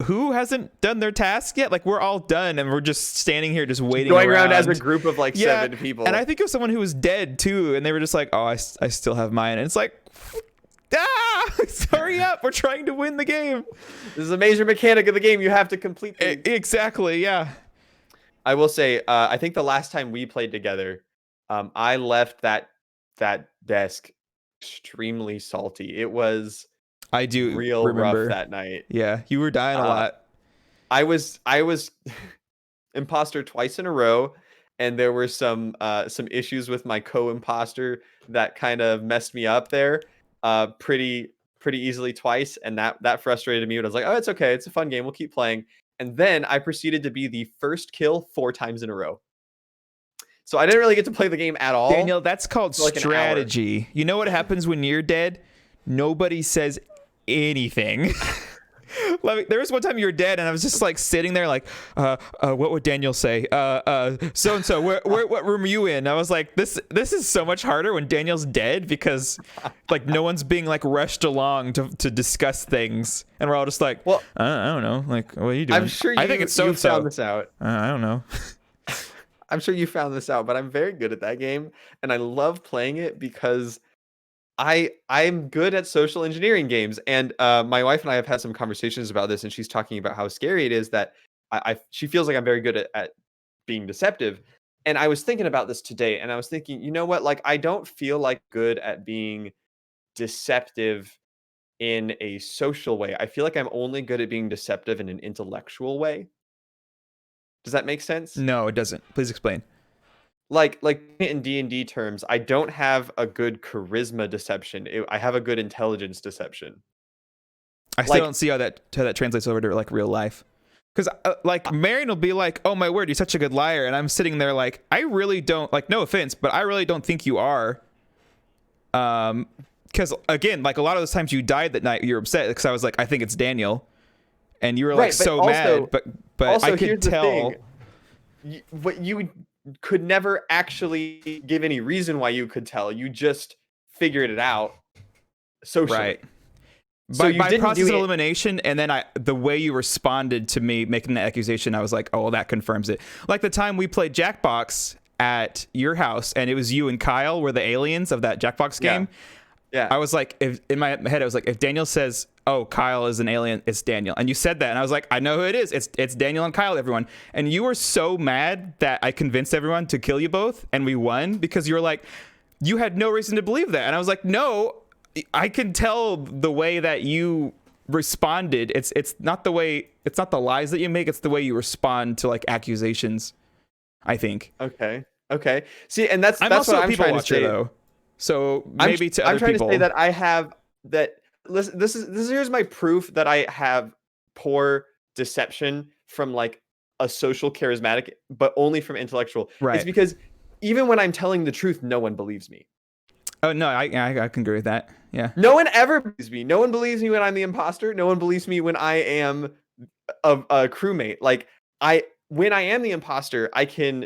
Speaker 2: who hasn't done their task yet? Like we're all done and we're just standing here just waiting
Speaker 1: Going around as a group of like 7 people.
Speaker 2: And I think it was someone who was dead too, and they were just like, oh, I still have mine. And it's like, hurry up, we're trying to win the game.
Speaker 1: This is a major mechanic of the game. You have to complete things.
Speaker 2: Exactly, yeah.
Speaker 1: I will say, I think the last time we played together, I left that desk extremely salty. It was
Speaker 2: I do
Speaker 1: real rough
Speaker 2: remember
Speaker 1: that night.
Speaker 2: Yeah, you were dying a lot.
Speaker 1: I was imposter twice in a row, and there were some issues with my co-imposter that kind of messed me up there pretty easily twice, and that frustrated me. But I was like, oh, it's okay, it's a fun game, we'll keep playing. And then I proceeded to be the first kill 4 times in a row. So I didn't really get to play the game at all.
Speaker 2: Daniel, that's called
Speaker 1: like
Speaker 2: strategy. You know what happens when you're dead? Nobody says anything. There was one time you were dead, and I was just like sitting there, like, what would Daniel say? So and so, what room are you in? I was like, this is so much harder when Daniel's dead, because like no one's being like rushed along to discuss things, and we're all just like, well, I don't know, like, what are you doing?
Speaker 1: I'm sure
Speaker 2: I think it's so
Speaker 1: found this out.
Speaker 2: I don't know.
Speaker 1: I'm sure you found this out, but I'm very good at that game, and I love playing it because I'm good at social engineering games. And my wife and I have had some conversations about this, and she's talking about how scary it is that she feels like I'm very good at being deceptive. And I was thinking about this today, and I was thinking, you know what? Like, I don't feel like good at being deceptive in a social way. I feel like I'm only good at being deceptive in an intellectual way. Does that make sense?
Speaker 2: No, it doesn't. Please explain.
Speaker 1: Like in D&D terms, I don't have a good charisma deception. I have a good intelligence deception.
Speaker 2: I still don't see how that translates over to like real life. Because like Marion will be like, oh my word, you're such a good liar. And I'm sitting there like, I really don't, like, no offense, but I really don't think you are. Because again, like a lot of those times you died that night, you're upset because I was like, I think it's Daniel. And you were like mad, but
Speaker 1: also,
Speaker 2: I could tell.
Speaker 1: But you could never actually give any reason why you could tell. You just figured it out socially.
Speaker 2: Right.
Speaker 1: So
Speaker 2: by process of elimination, and then the way you responded to me making the accusation, I was like, oh, well, that confirms it. Like the time we played Jackbox at your house, and it was you and Kyle were the aliens of that Jackbox game.
Speaker 1: Yeah.
Speaker 2: I was like, in my head, I was like, if Daniel says, oh, Kyle is an alien, it's Daniel. And you said that, and I was like, I know who it is. It's Daniel and Kyle, everyone. And you were so mad that I convinced everyone to kill you both, and we won, because you were like, you had no reason to believe that. And I was like, no, I can tell the way that you responded. It's not the lies that you make, it's the way you respond to like accusations, I think.
Speaker 1: Okay. See, and that's
Speaker 2: also
Speaker 1: what I'm
Speaker 2: people
Speaker 1: trying
Speaker 2: watcher,
Speaker 1: to say.
Speaker 2: though. So maybe to other people.
Speaker 1: I'm trying to say that I have that. Listen, here's my proof that I have poor deception from like a social charismatic, but only from intellectual.
Speaker 2: Right.
Speaker 1: It's because even when I'm telling the truth, no one believes me.
Speaker 2: Oh no, I can agree with that. Yeah.
Speaker 1: No one ever believes me. No one believes me when I'm the imposter. No one believes me when I am a crewmate. Like when I am the imposter, I can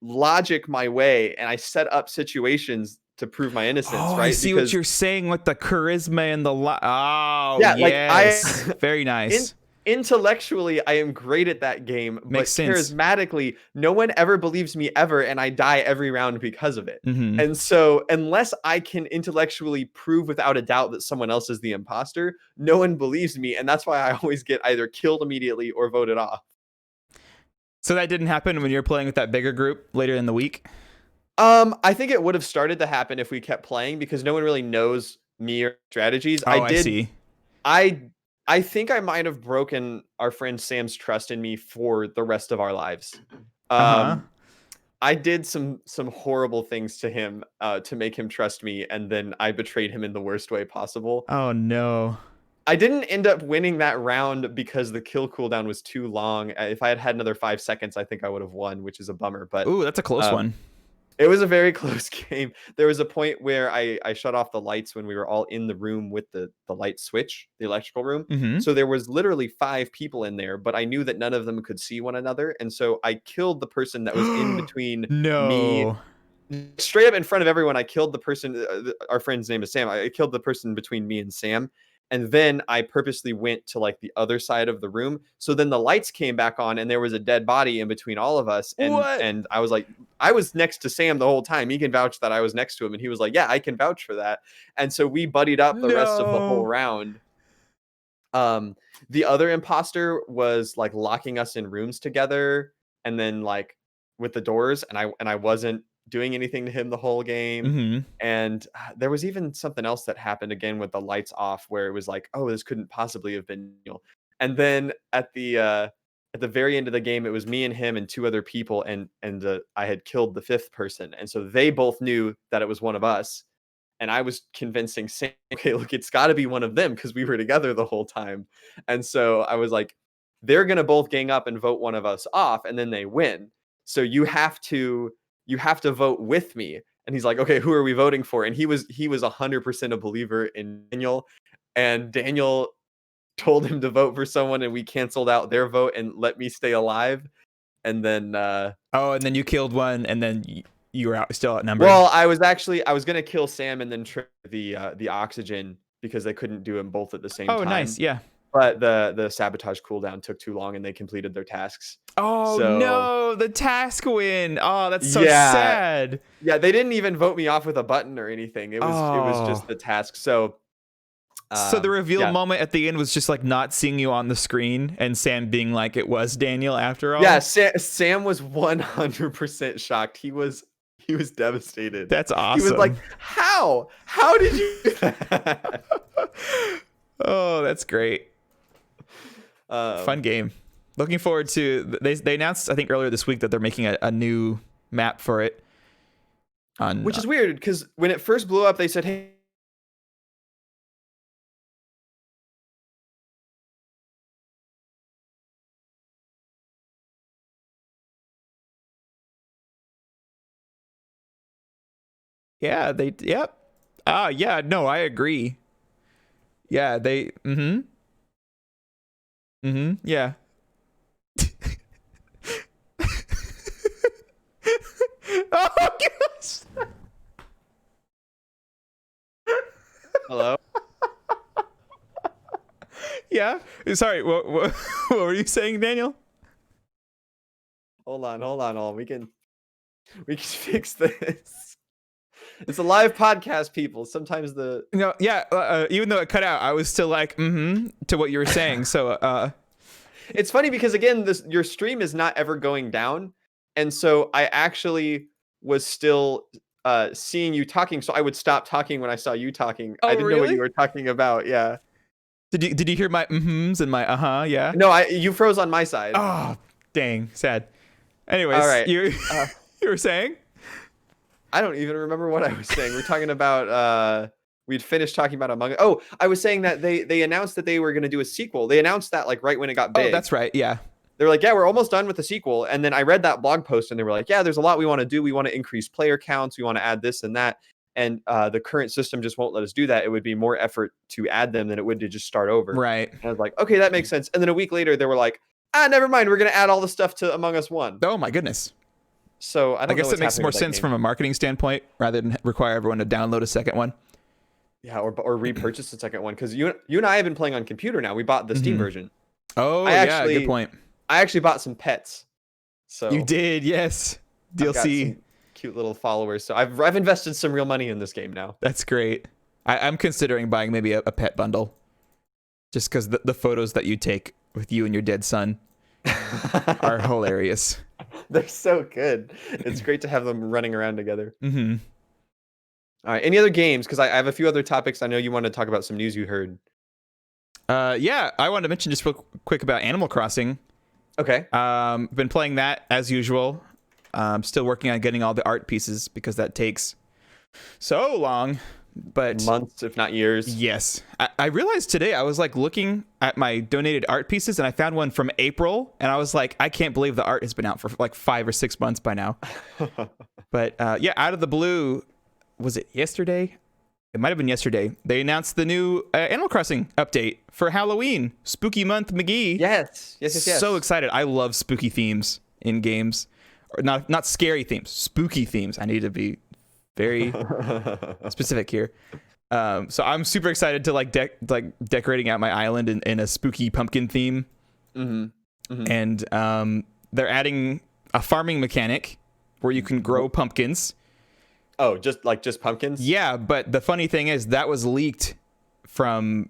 Speaker 1: logic my way, and I set up situations to prove my innocence,
Speaker 2: Oh,
Speaker 1: right?
Speaker 2: I see what you're saying with the charisma and the oh,
Speaker 1: yeah, like
Speaker 2: yes. Very nice.
Speaker 1: Intellectually, I am great at that game, but
Speaker 2: Makes sense.
Speaker 1: charismatically, no one ever believes me ever, and I die every round because of it.
Speaker 2: Mm-hmm.
Speaker 1: And so, unless I can intellectually prove without a doubt that someone else is the imposter, no one believes me, and that's why I always get either killed immediately or voted off.
Speaker 2: So that didn't happen when you were playing with that bigger group later in the week?
Speaker 1: I think it would have started to happen if we kept playing because no one really knows me or strategies.
Speaker 2: Oh, I see.
Speaker 1: I think I might have broken our friend Sam's trust in me for the rest of our lives. I did some horrible things to him to make him trust me, and then I betrayed him in the worst way possible.
Speaker 2: Oh no.
Speaker 1: I didn't end up winning that round because the kill cooldown was too long. If I had had another 5 seconds, I think I would have won, which is a bummer. But
Speaker 2: ooh, that's a close one.
Speaker 1: It was a very close game. There was a point where I shut off the lights when we were all in the room with the light switch, the electrical room.
Speaker 2: Mm-hmm.
Speaker 1: So there was literally 5 people in there, but I knew that none of them could see one another. And so I killed the person that was in between me. Straight up in front of everyone, I killed the person. Our friend's name is Sam. I killed the person between me and Sam. And then I purposely went to like the other side of the room. So then the lights came back on and there was a dead body in between all of us. And I was like, I was next to Sam the whole time. He can vouch that I was next to him. And he was like, yeah, I can vouch for that. And so we buddied up the rest of the whole round. The other imposter was like locking us in rooms together and then like with the doors. And I wasn't doing anything to him the whole game.
Speaker 2: Mm-hmm.
Speaker 1: And there was even something else that happened again with the lights off where it was like, oh, this couldn't possibly have been Neil. And then at the very end of the game, it was me and him and 2 other people, and I had killed the 5th person. And so they both knew that it was one of us. And I was convincing Sam, okay, look, it's got to be one of them because we were together the whole time. And so I was like, they're going to both gang up and vote one of us off, and then they win. So you have to vote with me. And he's like, okay, who are we voting for? And he was 100% a believer in Daniel. And Daniel told him to vote for someone, and we canceled out their vote and let me stay alive. And then
Speaker 2: and then you killed one, and then you were still outnumbered.
Speaker 1: Well, I was gonna kill Sam and then trip the oxygen because they couldn't do them both at the same time.
Speaker 2: Oh, nice, yeah.
Speaker 1: But the sabotage cooldown took too long, and they completed their tasks.
Speaker 2: Oh no, the task win. Oh, that's so sad.
Speaker 1: Yeah, they didn't even vote me off with a button or anything. It was just the task. So
Speaker 2: the reveal moment at the end was just like not seeing you on the screen and Sam being like it was Daniel after all.
Speaker 1: Yeah, Sam was 100% shocked. He was devastated.
Speaker 2: That's awesome.
Speaker 1: He was like, "How? How did you do that?"
Speaker 2: Oh, that's great. Fun game. Looking forward to. They announced, I think, earlier this week that they're making a new map for it.
Speaker 1: Which is weird because when it first blew up, they said, "Hey."
Speaker 2: Yeah, yep. Yeah, no, I agree. Yeah, yeah. Oh, gosh.
Speaker 1: Hello?
Speaker 2: Yeah. Sorry, what were you saying, Daniel?
Speaker 1: Hold on. We can fix this. It's a live podcast, people. Sometimes
Speaker 2: even though it cut out, I was still like, to what you were saying. So
Speaker 1: it's funny because again, your stream is not ever going down. And so I actually was still seeing you talking. So I would stop talking when I saw you talking.
Speaker 2: Oh,
Speaker 1: I didn't know what you were talking about. Yeah.
Speaker 2: Did you hear my and my yeah?
Speaker 1: No, you froze on my side.
Speaker 2: Oh, dang, sad. Anyways,
Speaker 1: all right.
Speaker 2: You were saying?
Speaker 1: I don't even remember what I was saying. We're talking about we'd finished talking about Among Us. Oh, I was saying that they announced that they were going to do a sequel. They announced that like right when it got big.
Speaker 2: Oh, that's right. Yeah.
Speaker 1: They were like, yeah, we're almost done with the sequel. And then I read that blog post and they were like, yeah, there's a lot we want to do. We want to increase player counts. We want to add this and that. And the current system just won't let us do that. It would be more effort to add them than it would to just start over.
Speaker 2: Right.
Speaker 1: And I was like, okay, that makes sense. And then a week later, they were like, never mind. We're going to add all the stuff to Among Us 1.
Speaker 2: Oh, my goodness.
Speaker 1: So I
Speaker 2: I
Speaker 1: don't know
Speaker 2: guess it
Speaker 1: what's
Speaker 2: makes
Speaker 1: happening
Speaker 2: more
Speaker 1: with that
Speaker 2: sense
Speaker 1: game.
Speaker 2: from a marketing standpoint rather than require everyone to download a second one.
Speaker 1: Yeah, or repurchase the second one because you and I have been playing on computer now. We bought the Steam
Speaker 2: Hmm.
Speaker 1: version. I
Speaker 2: Oh yeah, good
Speaker 1: actually
Speaker 2: point.
Speaker 1: I actually bought some pets,
Speaker 2: You
Speaker 1: so
Speaker 2: did, yes.
Speaker 1: I've got
Speaker 2: DLC.
Speaker 1: some cute little followers. So I've invested some real money in this game now.
Speaker 2: That's great. I'm considering buying maybe a pet bundle, just because the photos that you take with you and your dead son are hilarious.
Speaker 1: They're so good. It's great to have them running around together.
Speaker 2: Hmm.
Speaker 1: All right, any other games? Because I have a few other topics. I know you want to talk about some news you heard.
Speaker 2: Yeah, I wanted to mention just real quick about Animal Crossing.
Speaker 1: Okay.
Speaker 2: Been playing that as usual. Still working on getting all the art pieces because that takes so long. But
Speaker 1: Months, if not years.
Speaker 2: yes, I realized today I was like looking at my donated art pieces and I found one from April and I was like, I can't believe the art has been out for like 5 or 6 months by now. But yeah, out of the blue, was it yesterday? It might have been yesterday. They announced the new Animal Crossing update for Halloween. Spooky Month McGee.
Speaker 1: Yes. Yes.
Speaker 2: So excited. I love spooky themes in games. Or not scary themes, spooky themes. I need to be very specific here. So I'm super excited to like decorating out my island in a spooky pumpkin theme.
Speaker 1: Mm-hmm. Mm-hmm.
Speaker 2: And they're adding a farming mechanic where you can grow pumpkins.
Speaker 1: Oh, just pumpkins?
Speaker 2: Yeah, but the funny thing is that was leaked from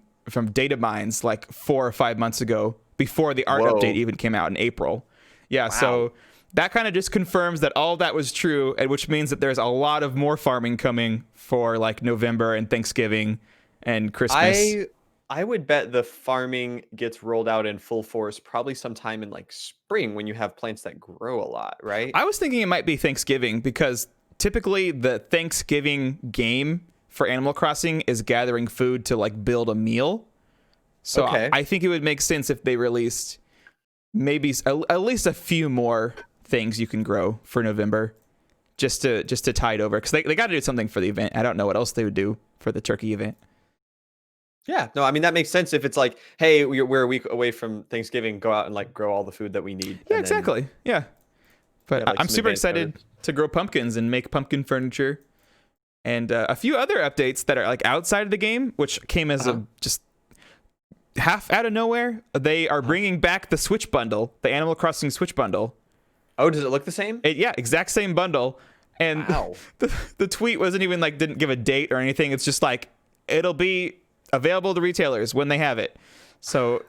Speaker 2: data mines like 4 or 5 months ago before the art update even came out in April. Yeah,
Speaker 1: Wow.
Speaker 2: so that kind of just confirms that all that was true, and which means that there's a lot of more farming coming for like November and Thanksgiving and Christmas.
Speaker 1: I would bet the farming gets rolled out in full force probably sometime in like spring when you have plants that grow a lot, right?
Speaker 2: I was thinking it might be Thanksgiving because typically the Thanksgiving game for Animal Crossing is gathering food to like build a meal. So
Speaker 1: Okay.
Speaker 2: I think it would make sense if they released maybe at least a few more things you can grow for November just to tide over because they got to do something for the event. I don't know what else they would do for the turkey event.
Speaker 1: Yeah, no, I mean that makes sense if it's like, hey, we're a week away from Thanksgiving, go out and like grow all the food that we need.
Speaker 2: Yeah, exactly. Yeah. But
Speaker 1: Yeah, like
Speaker 2: I'm
Speaker 1: some
Speaker 2: super
Speaker 1: advanced
Speaker 2: excited
Speaker 1: notice.
Speaker 2: to grow pumpkins and make pumpkin furniture. And a few other updates that are like outside of the game, which came as a just half out of nowhere. They are bringing back the Switch bundle, the Animal Crossing Switch bundle.
Speaker 1: Oh, does it look the same?
Speaker 2: Yeah, exact same bundle. And
Speaker 1: Wow.
Speaker 2: the tweet wasn't even like, didn't give a date or anything. It's just like, it'll be available to retailers when they have it. So,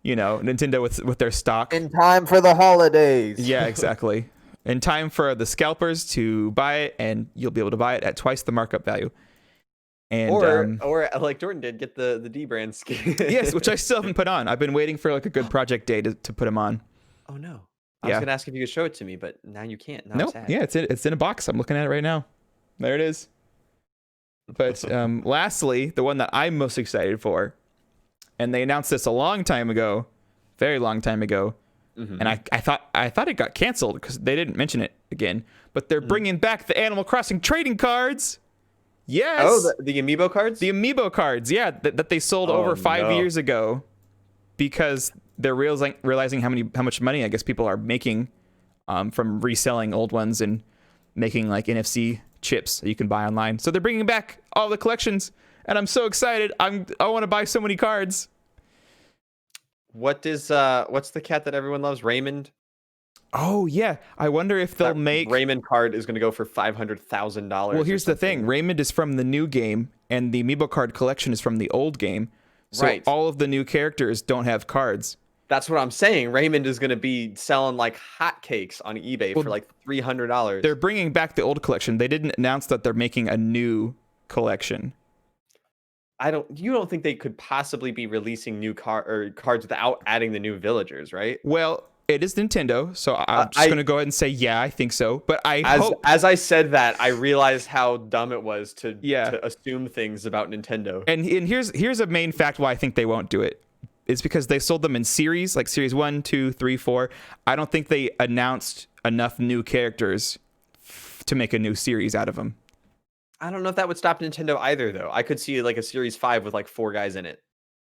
Speaker 2: you know, Nintendo with their stock.
Speaker 1: In time for the holidays.
Speaker 2: Yeah, exactly. In time for the scalpers to buy it, and you'll be able to buy it at twice the markup value. And
Speaker 1: or like Jordan did, get the D brand skin.
Speaker 2: yes, which I still haven't put on. I've been waiting for like a good project day to put them on.
Speaker 1: Oh no. I was gonna ask if you could show it to me, but now you can't. Now I'm
Speaker 2: No,
Speaker 1: sad.
Speaker 2: yeah, it's in a box. I'm looking at it right now. There it is. But lastly, the one that I'm most excited for, and they announced this a long time ago, very long time ago, and I thought it got canceled because they didn't mention it again. But they're bringing back the Animal Crossing trading cards. Yes.
Speaker 1: Oh, the amiibo cards?
Speaker 2: The amiibo cards, yeah, that they sold over 5 years ago because they're realizing how much money I guess people are making from reselling old ones and making like NFC chips that you can buy online. So they're bringing back all the collections, and I'm so excited. I want to buy so many cards.
Speaker 1: What's the cat that everyone loves? Raymond?
Speaker 2: Oh yeah, I wonder if they'll
Speaker 1: That
Speaker 2: make
Speaker 1: Raymond card is going to go for $500,000.
Speaker 2: Well, here's the thing. Raymond is from the new game, and the amiibo card collection is from the old game. So
Speaker 1: Right.
Speaker 2: all of the new characters don't have cards.
Speaker 1: That's what I'm saying. Raymond is going to be selling like hotcakes on eBay for like $300.
Speaker 2: They're bringing back the old collection. They didn't announce that they're making a new collection.
Speaker 1: You don't think they could possibly be releasing new cards without adding the new villagers, right?
Speaker 2: Well, it is Nintendo, so I'm just going to go ahead and say, yeah, I think so. But
Speaker 1: as I said that, I realized how dumb it was to
Speaker 2: Yeah.
Speaker 1: assume things about Nintendo.
Speaker 2: And here's a main fact why I think they won't do it. It's because they sold them in series, like series 1, 2, 3, 4. I don't think they announced enough new characters to make a new series out of them.
Speaker 1: I don't know if that would stop Nintendo either, though. I could see like a Series 5 with like 4 guys in it.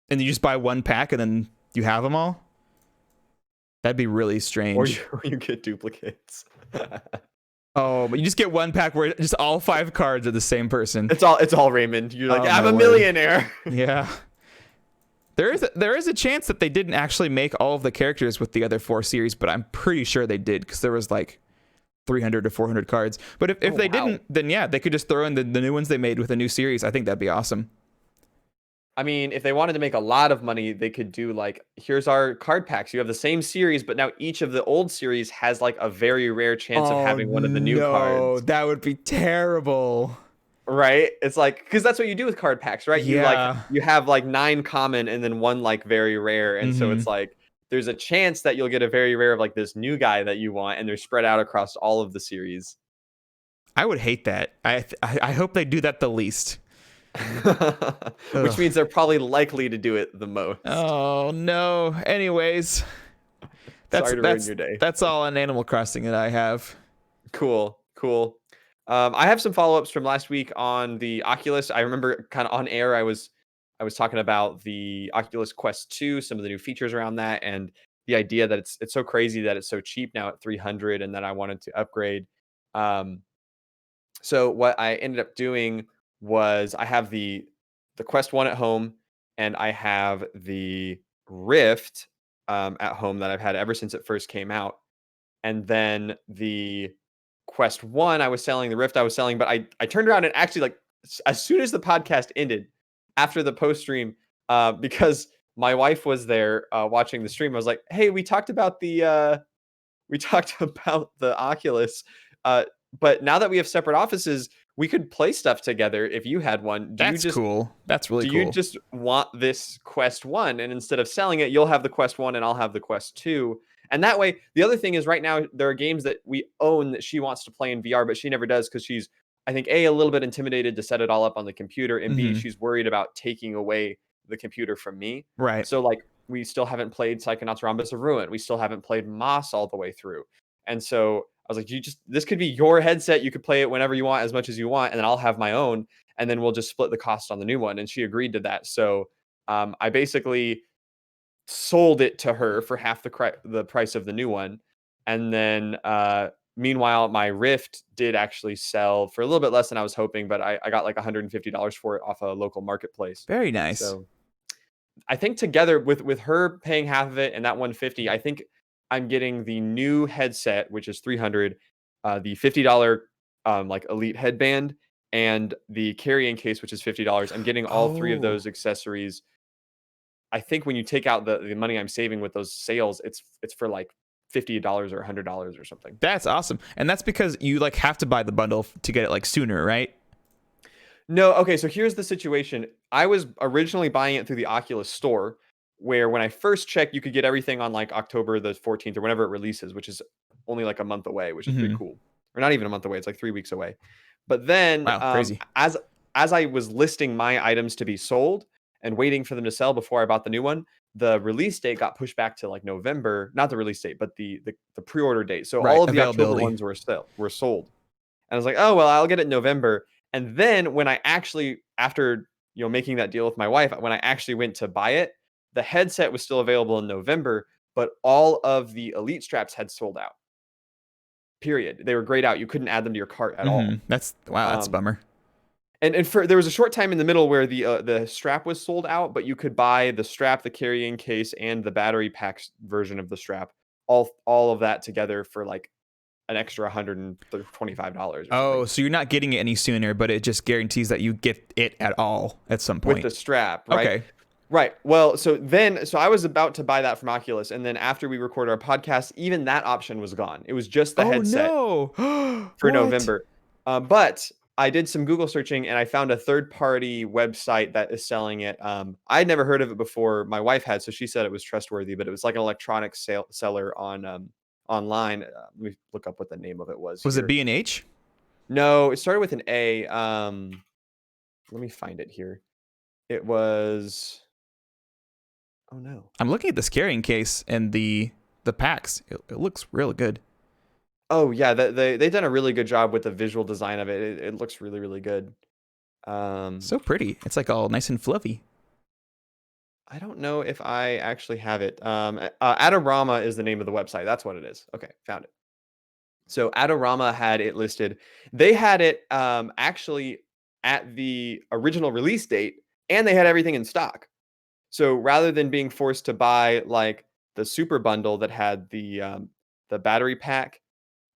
Speaker 2: And you just buy one pack and then you have them all? That'd be really
Speaker 1: or
Speaker 2: strange.
Speaker 1: you get duplicates.
Speaker 2: Oh, but you just get one pack where just all 5 cards are the same person.
Speaker 1: It's all Raymond. You're like,
Speaker 2: Oh,
Speaker 1: I'm
Speaker 2: my
Speaker 1: a
Speaker 2: word.
Speaker 1: millionaire.
Speaker 2: Yeah. There is a chance that they didn't actually make all of the characters with the other 4 series, but I'm pretty sure they did because there was like 300 to 400 cards. But if they didn't, then yeah, they could just throw in the new ones they made with a new series. I think that'd be awesome.
Speaker 1: I mean, if they wanted to make a lot of money, they could do like, here's our card packs. You have the same series, but now each of the old series has like a very rare chance of having one of the new cards.
Speaker 2: That would be terrible.
Speaker 1: Right? It's like, because that's what you do with card packs, right?
Speaker 2: Yeah.
Speaker 1: You have like 9 common and then 1 like very rare. And so it's like, there's a chance that you'll get a very rare of like this new guy that you want, and they're spread out across all of the series.
Speaker 2: I would hate that. I hope they do that the least.
Speaker 1: Which means they're probably likely to do it the most.
Speaker 2: Oh no. Anyways,
Speaker 1: Sorry to ruin your day.
Speaker 2: That's all on Animal Crossing that I have.
Speaker 1: Cool. I have some follow-ups from last week on the Oculus. I remember kind of on air I was talking about the Oculus Quest 2, some of the new features around that, and the idea that it's so crazy that it's so cheap now at $300, and that I wanted to upgrade. So what I ended up doing was I have the Quest 1 at home, and I have the Rift at home that I've had ever since it first came out. And then the Quest 1 I was selling, the Rift I was selling, but I turned around and actually, like, as soon as the podcast ended, after the post stream, because my wife was there watching the stream, I was like, "Hey, we talked about the Oculus, but now that we have separate offices, we could play stuff together if you had one.
Speaker 2: That's cool. That's really cool.
Speaker 1: Do you just want this Quest 1? And instead of selling it, you'll have the Quest 1 and I'll have the Quest 2. And that way, the other thing is right now, there are games that we own that she wants to play in VR, but she never does because she's, I think, A, a little bit intimidated to set it all up on the computer, and B, she's worried about taking away the computer from me.
Speaker 2: Right.
Speaker 1: So, like, we still haven't played Psychonauts Rhombus of Ruin. We still haven't played Moss all the way through. And so I was like, this could be your headset. You could play it whenever you want, as much as you want, and then I'll have my own, and then we'll just split the cost on the new one. And she agreed to that. So I basically sold it to her for half the price of the new one. And then meanwhile, my Rift did actually sell for a little bit less than I was hoping, but I got like $150 for it off a local marketplace.
Speaker 2: Very nice.
Speaker 1: So I think together with her paying half of it and that 150, I think I'm getting the new headset, which is $300, the $50 like Elite headband, and the carrying case, which is $50. I'm getting all 3 of those accessories. I think when you take out the money I'm saving with those sales, it's for like $50 or $100 or something.
Speaker 2: That's awesome. And that's because you like have to buy the bundle to get it like sooner, right?
Speaker 1: No, okay, so here's the situation. I was originally buying it through the Oculus store, where when I first checked, you could get everything on like October the 14th or whenever it releases, which is only like a month away, which is pretty cool. Or not even a month away, it's like 3 weeks away. But then
Speaker 2: crazy.
Speaker 1: As I was listing my items to be sold and waiting for them to sell before I bought the new one, the release date got pushed back to like November, not the release date, but the pre-order date. So all of the October ones were sold. And I was like, "Oh, well, I'll get it in November." And then when I actually, after making that deal with my wife, when I actually went to buy it, the headset was still available in November, but all of the Elite straps had sold out. Period. They were grayed out. You couldn't add them to your cart at all.
Speaker 2: That's a bummer.
Speaker 1: And there was a short time in the middle where the strap was sold out, but you could buy the strap, the carrying case, and the battery pack version of the strap, all of that together for like an extra $125.
Speaker 2: Oh, so you're not getting it any sooner, but it just guarantees that you get it at all at some point.
Speaker 1: With the strap, right?
Speaker 2: Okay.
Speaker 1: Right. Well, so I was about to buy that from Oculus, and then after we recorded our podcast, even that option was gone. It was just the headset for November. But I did some Google searching, and I found a third-party website that is selling it. I'd never heard of it before. My wife had, so she said it was trustworthy, but it was like an electronic seller on online. Let me look up what the name of it was.
Speaker 2: Was it B&H?
Speaker 1: No, it started with an A. Let me find it here. It was... Oh no!
Speaker 2: I'm looking at this carrying case and the packs. It looks really good.
Speaker 1: Oh yeah, they've done a really good job with the visual design of it. It looks really, really good.
Speaker 2: So pretty. It's like all nice and fluffy.
Speaker 1: I don't know if I actually have it. Adorama is the name of the website. That's what it is. Okay, found it. So Adorama had it listed. They had it actually at the original release date, and they had everything in stock. So rather than being forced to buy like the super bundle that had the battery pack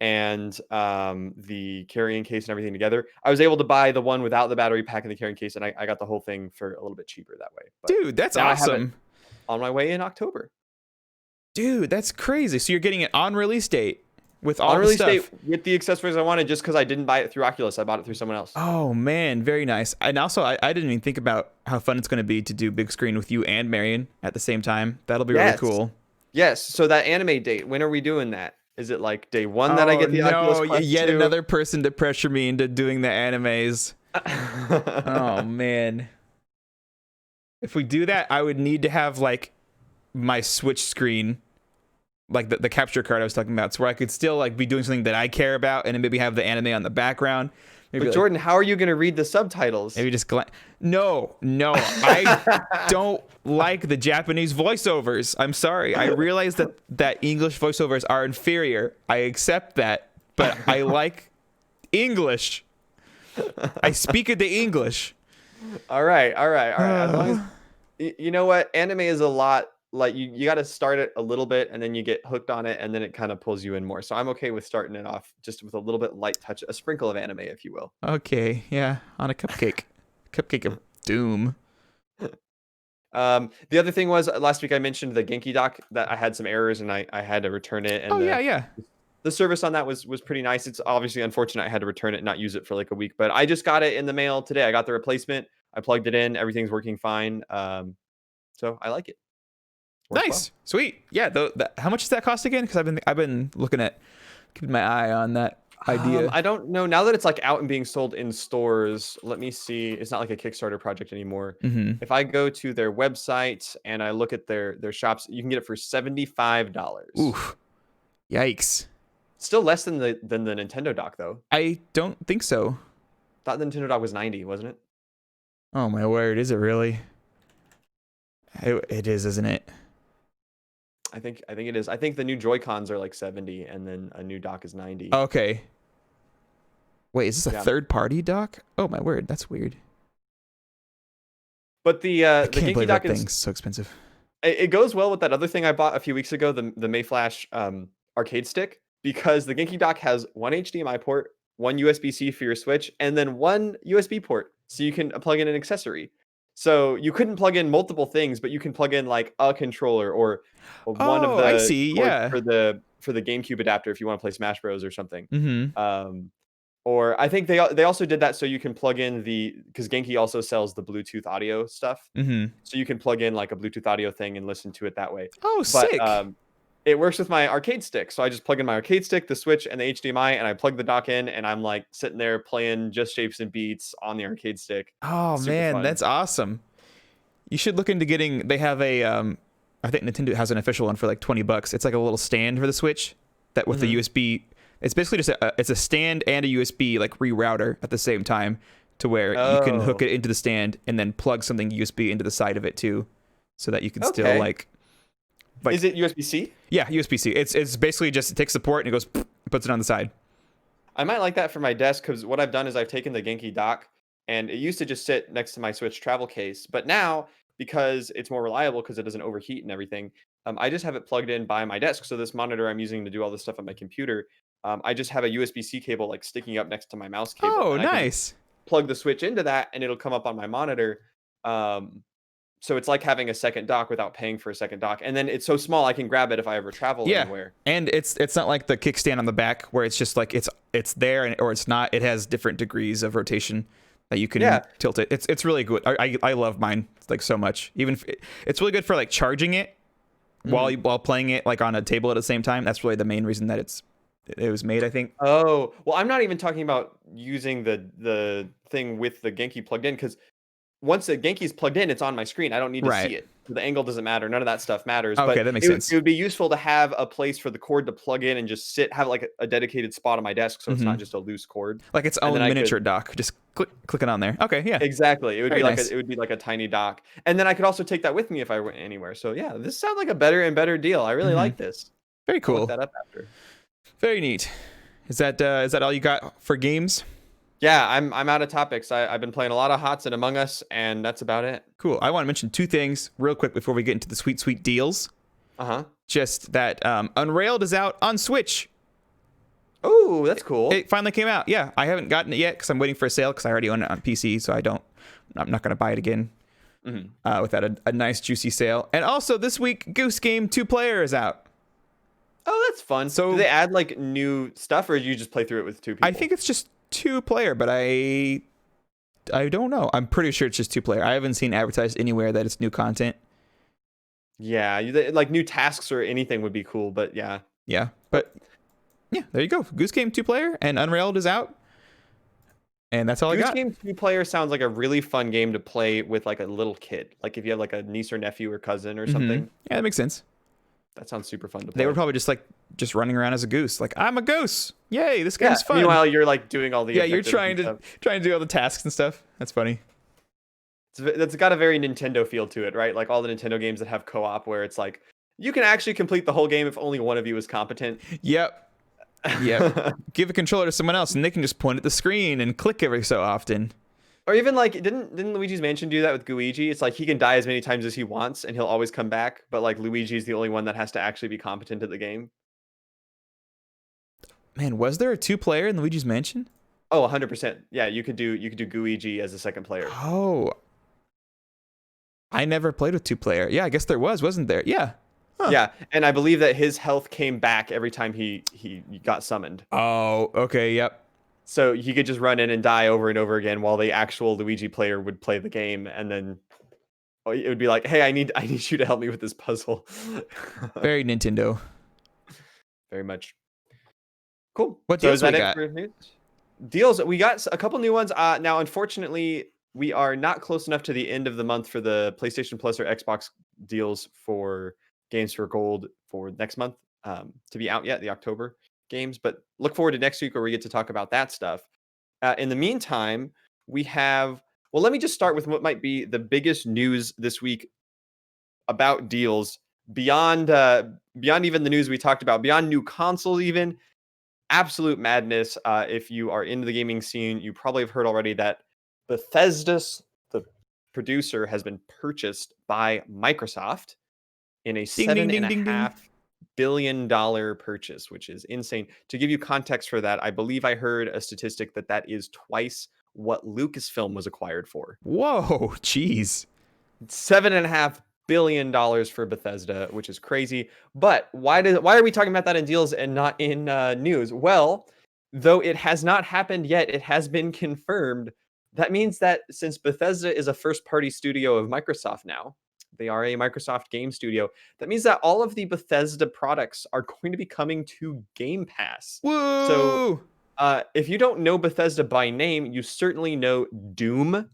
Speaker 1: and the carrying case and everything together, I was able to buy the one without the battery pack and the carrying case, and I got the whole thing for a little bit cheaper that way. But
Speaker 2: Dude, that's
Speaker 1: now I have it
Speaker 2: awesome.
Speaker 1: on my way in October.
Speaker 2: Dude, that's crazy. So you're getting it on release date with all
Speaker 1: On
Speaker 2: the
Speaker 1: release date
Speaker 2: stuff.
Speaker 1: with the accessories I wanted, just because I didn't buy it through Oculus. I bought it through someone else.
Speaker 2: Oh man, very nice. And also, I didn't even think about how fun it's going to be to do big screen with you and Marion at the same time. That'll be really
Speaker 1: Yes.
Speaker 2: cool.
Speaker 1: Yes. So that anime date, when are we doing that? Is it like day one that I
Speaker 2: Oh
Speaker 1: get the Oculus
Speaker 2: no,
Speaker 1: Quest
Speaker 2: yet
Speaker 1: 2?
Speaker 2: another person to pressure me into doing the animes. Oh man. If we do that, I would need to have like my Switch screen, like the capture card I was talking about, so where I could still like be doing something that I care about, and then maybe have the anime on the background. Maybe
Speaker 1: But
Speaker 2: like,
Speaker 1: Jordan, how are you going to read the subtitles?
Speaker 2: maybe just no, I don't like the Japanese voiceovers. I'm sorry. I realize that English voiceovers are inferior. I accept that, but I like English. I speak the English.
Speaker 1: All right. As long as, you know what? Anime is a lot like you got to start it a little bit and then you get hooked on it and then it kind of pulls you in more. So I'm okay with starting it off just with a little bit light touch, a sprinkle of anime, if you will.
Speaker 2: Okay, yeah, on a cupcake of doom.
Speaker 1: The other thing was last week I mentioned the Genki dock that I had some errors and I had to return it. And
Speaker 2: Oh yeah.
Speaker 1: the service on that was pretty nice. It's obviously unfortunate I had to return it and not use it for like a week, but I just got it in the mail today. I got the replacement. I plugged it in. Everything's working fine. So I like it. Works
Speaker 2: Nice, sweet. Yeah, how much does that cost again? Because I've been looking at keeping my eye on that idea.
Speaker 1: I don't know. Now that it's like out and being sold in stores, let me see. It's not like a Kickstarter project anymore.
Speaker 2: Mm-hmm.
Speaker 1: If I go to their website and I look at their shops, you can get it for $75.
Speaker 2: Oof, yikes.
Speaker 1: Still less than the Nintendo dock though.
Speaker 2: I don't think so.
Speaker 1: Thought the Nintendo dock was 90, wasn't it?
Speaker 2: Oh my word, is it really? It is, isn't it?
Speaker 1: I think it is. I think the new Joy-Cons are like 70 and then a new dock is 90.
Speaker 2: Okay. Wait, is this a
Speaker 1: Yeah.
Speaker 2: third party dock? Oh my word, that's weird.
Speaker 1: But the
Speaker 2: I can't
Speaker 1: Genki
Speaker 2: believe
Speaker 1: dock
Speaker 2: that
Speaker 1: is
Speaker 2: thing's so expensive.
Speaker 1: it goes well with that other thing I bought a few weeks ago, the Mayflash arcade stick, because the Genki dock has one HDMI port, one USB-C for your Switch, and then one USB port, so you can plug in an accessory. So you couldn't plug in multiple things, but you can plug in like a controller or one of
Speaker 2: Oh, I
Speaker 1: the
Speaker 2: see.
Speaker 1: cords
Speaker 2: Yeah.
Speaker 1: for the GameCube adapter if you want to play Smash Bros or something.
Speaker 2: Mm-hmm.
Speaker 1: Or I think they also did that so you can plug in because Genki also sells the Bluetooth audio stuff,
Speaker 2: Mm-hmm.
Speaker 1: so you can plug in like a Bluetooth audio thing and listen to it that way.
Speaker 2: Oh,
Speaker 1: But
Speaker 2: sick.
Speaker 1: it works with my arcade stick, so I just plug in my arcade stick, the Switch, and the HDMI, and I plug the dock in, and I'm like sitting there playing Just Shapes and Beats on the arcade stick.
Speaker 2: Oh
Speaker 1: Super
Speaker 2: man,
Speaker 1: fun.
Speaker 2: that's awesome. You should look into getting. They have a. I think Nintendo has an official one for like $20. It's like a little stand for the Switch that with the USB. It's basically just it's a stand and a USB like rerouter at the same time, to where you can hook
Speaker 1: Oh.
Speaker 2: it into the stand and then plug something USB into the side of it too, so that you can still
Speaker 1: Okay.
Speaker 2: like.
Speaker 1: Is it USB-C?
Speaker 2: Yeah, USB-C. It's basically just it takes the port and it goes puts it on the side.
Speaker 1: I might like that for my desk because what I've done is I've taken the Genki dock and it used to just sit next to my Switch travel case. But now, because it's more reliable because it doesn't overheat and everything, I just have it plugged in by my desk. So this monitor I'm using to do all this stuff on my computer, I just have a USB-C cable like sticking up next to my mouse cable.
Speaker 2: Oh,
Speaker 1: And I can
Speaker 2: nice.
Speaker 1: plug the Switch into that and it'll come up on my monitor. So it's like having a second dock without paying for a second dock. And then it's so small I can grab it if I ever travel
Speaker 2: Yeah,
Speaker 1: anywhere.
Speaker 2: and it's not like the kickstand on the back where it's just like it's there or it's not. It has different degrees of rotation that you can tilt it. It's really good. I love mine like so much. Even it's really good for like charging it while playing it like on a table at the same time. That's really the main reason that it was made, I think.
Speaker 1: Oh, well, I'm not even talking about using the thing with the Genki plugged in because once the Genki's plugged in, it's on my screen. I don't need to see
Speaker 2: Right.
Speaker 1: it. The angle doesn't matter. None of that stuff matters.
Speaker 2: Okay,
Speaker 1: But
Speaker 2: that makes
Speaker 1: it
Speaker 2: sense.
Speaker 1: would be useful to have a place for the cord to plug in and just have like a dedicated spot on my desk, so it's not just a loose cord.
Speaker 2: Like its
Speaker 1: And
Speaker 2: own
Speaker 1: then
Speaker 2: miniature dock. Just clicking on there. Okay, yeah.
Speaker 1: exactly. It would
Speaker 2: Very
Speaker 1: be like
Speaker 2: nice.
Speaker 1: it would be like a tiny dock, and then I could also take that with me if I went anywhere. So yeah, this sounds like a better and better deal. I really like this.
Speaker 2: Very
Speaker 1: I'll look
Speaker 2: cool.
Speaker 1: that up after.
Speaker 2: Very neat. Is that all you got for games?
Speaker 1: Yeah, I'm out of topics. I've been playing a lot of HOTS and Among Us, and that's about it.
Speaker 2: Cool. I want to mention 2 things real quick before we get into the sweet deals. Just that Unrailed is out on Switch.
Speaker 1: Oh, that's cool.
Speaker 2: It finally came out. Yeah, I haven't gotten it yet because I'm waiting for a sale because I already own it on PC, so I'm not going to buy it again without a nice juicy sale. And also this week, Goose Game 2-player is out.
Speaker 1: Oh, that's fun. So do they add like new stuff, or do you just play through it with 2 people?
Speaker 2: I think it's just 2-player, but I don't know. I'm pretty sure it's just 2-player. I haven't seen advertised anywhere that it's new content.
Speaker 1: Yeah, like new tasks or anything would be cool, but yeah.
Speaker 2: Yeah, but yeah, there you go. Goose Game 2-player and Unrailed is out. And that's all I got.
Speaker 1: Goose Game 2-player sounds like a really fun game to play with like a little kid. Like if you have like a niece or nephew or cousin or something.
Speaker 2: Yeah, that makes sense.
Speaker 1: That sounds super fun to play.
Speaker 2: They were probably just running around as a goose. Like, I'm a goose. Yay, this game's fun.
Speaker 1: Meanwhile, you're like doing all the
Speaker 2: you're trying to do all the tasks and stuff. That's funny.
Speaker 1: That's got a very Nintendo feel to it, right? Like all the Nintendo games that have co-op where it's like you can actually complete the whole game if only one of you is competent.
Speaker 2: Yep. Give a controller to someone else and they can just point at the screen and click every so often.
Speaker 1: Or even like didn't Luigi's Mansion do that with Luigi? It's like he can die as many times as he wants and he'll always come back, but like Luigi's the only one that has to actually be competent at the game.
Speaker 2: Man, was there a 2-player in Luigi's Mansion?
Speaker 1: Oh, 100%. Yeah, you could do Luigi as a second player.
Speaker 2: Oh. I never played with 2-player. Yeah, I guess there wasn't there? Yeah.
Speaker 1: Huh. Yeah, and I believe that his health came back every time he got summoned.
Speaker 2: Oh, okay, yep.
Speaker 1: So he could just run in and die over and over again while the actual Luigi player would play the game, and then it would be like, "Hey, I need you to help me with this puzzle."
Speaker 2: Very Nintendo.
Speaker 1: Very much. Cool.
Speaker 2: What deals
Speaker 1: so is
Speaker 2: we
Speaker 1: that
Speaker 2: got?
Speaker 1: It for news? Deals. We got a couple new ones. Now, unfortunately, we are not close enough to the end of the month for the PlayStation Plus or Xbox deals for Games for Gold for next month to be out yet, the October games. But look forward to next week where we get to talk about that stuff. In the meantime, we have... Well, let me just start with what might be the biggest news this week about deals beyond even the news we talked about, beyond new consoles even. Absolute madness. If you are into the gaming scene, you probably have heard already that Bethesda, the producer, has been purchased by Microsoft in a $7.5 billion purchase, which is insane. To give you context for that, I believe I heard a statistic that is twice what Lucasfilm was acquired for.
Speaker 2: Whoa, jeez.
Speaker 1: $7.5 billion for Bethesda, which is crazy. But why are we talking about that in deals and not in news? Well, though it has not happened yet, it has been confirmed. That means that since Bethesda is a first-party studio of Microsoft now, they are a Microsoft game studio. That means that all of the Bethesda products are going to be coming to Game Pass.
Speaker 2: Whoa!
Speaker 1: So if you don't know Bethesda by name, you certainly know Doom.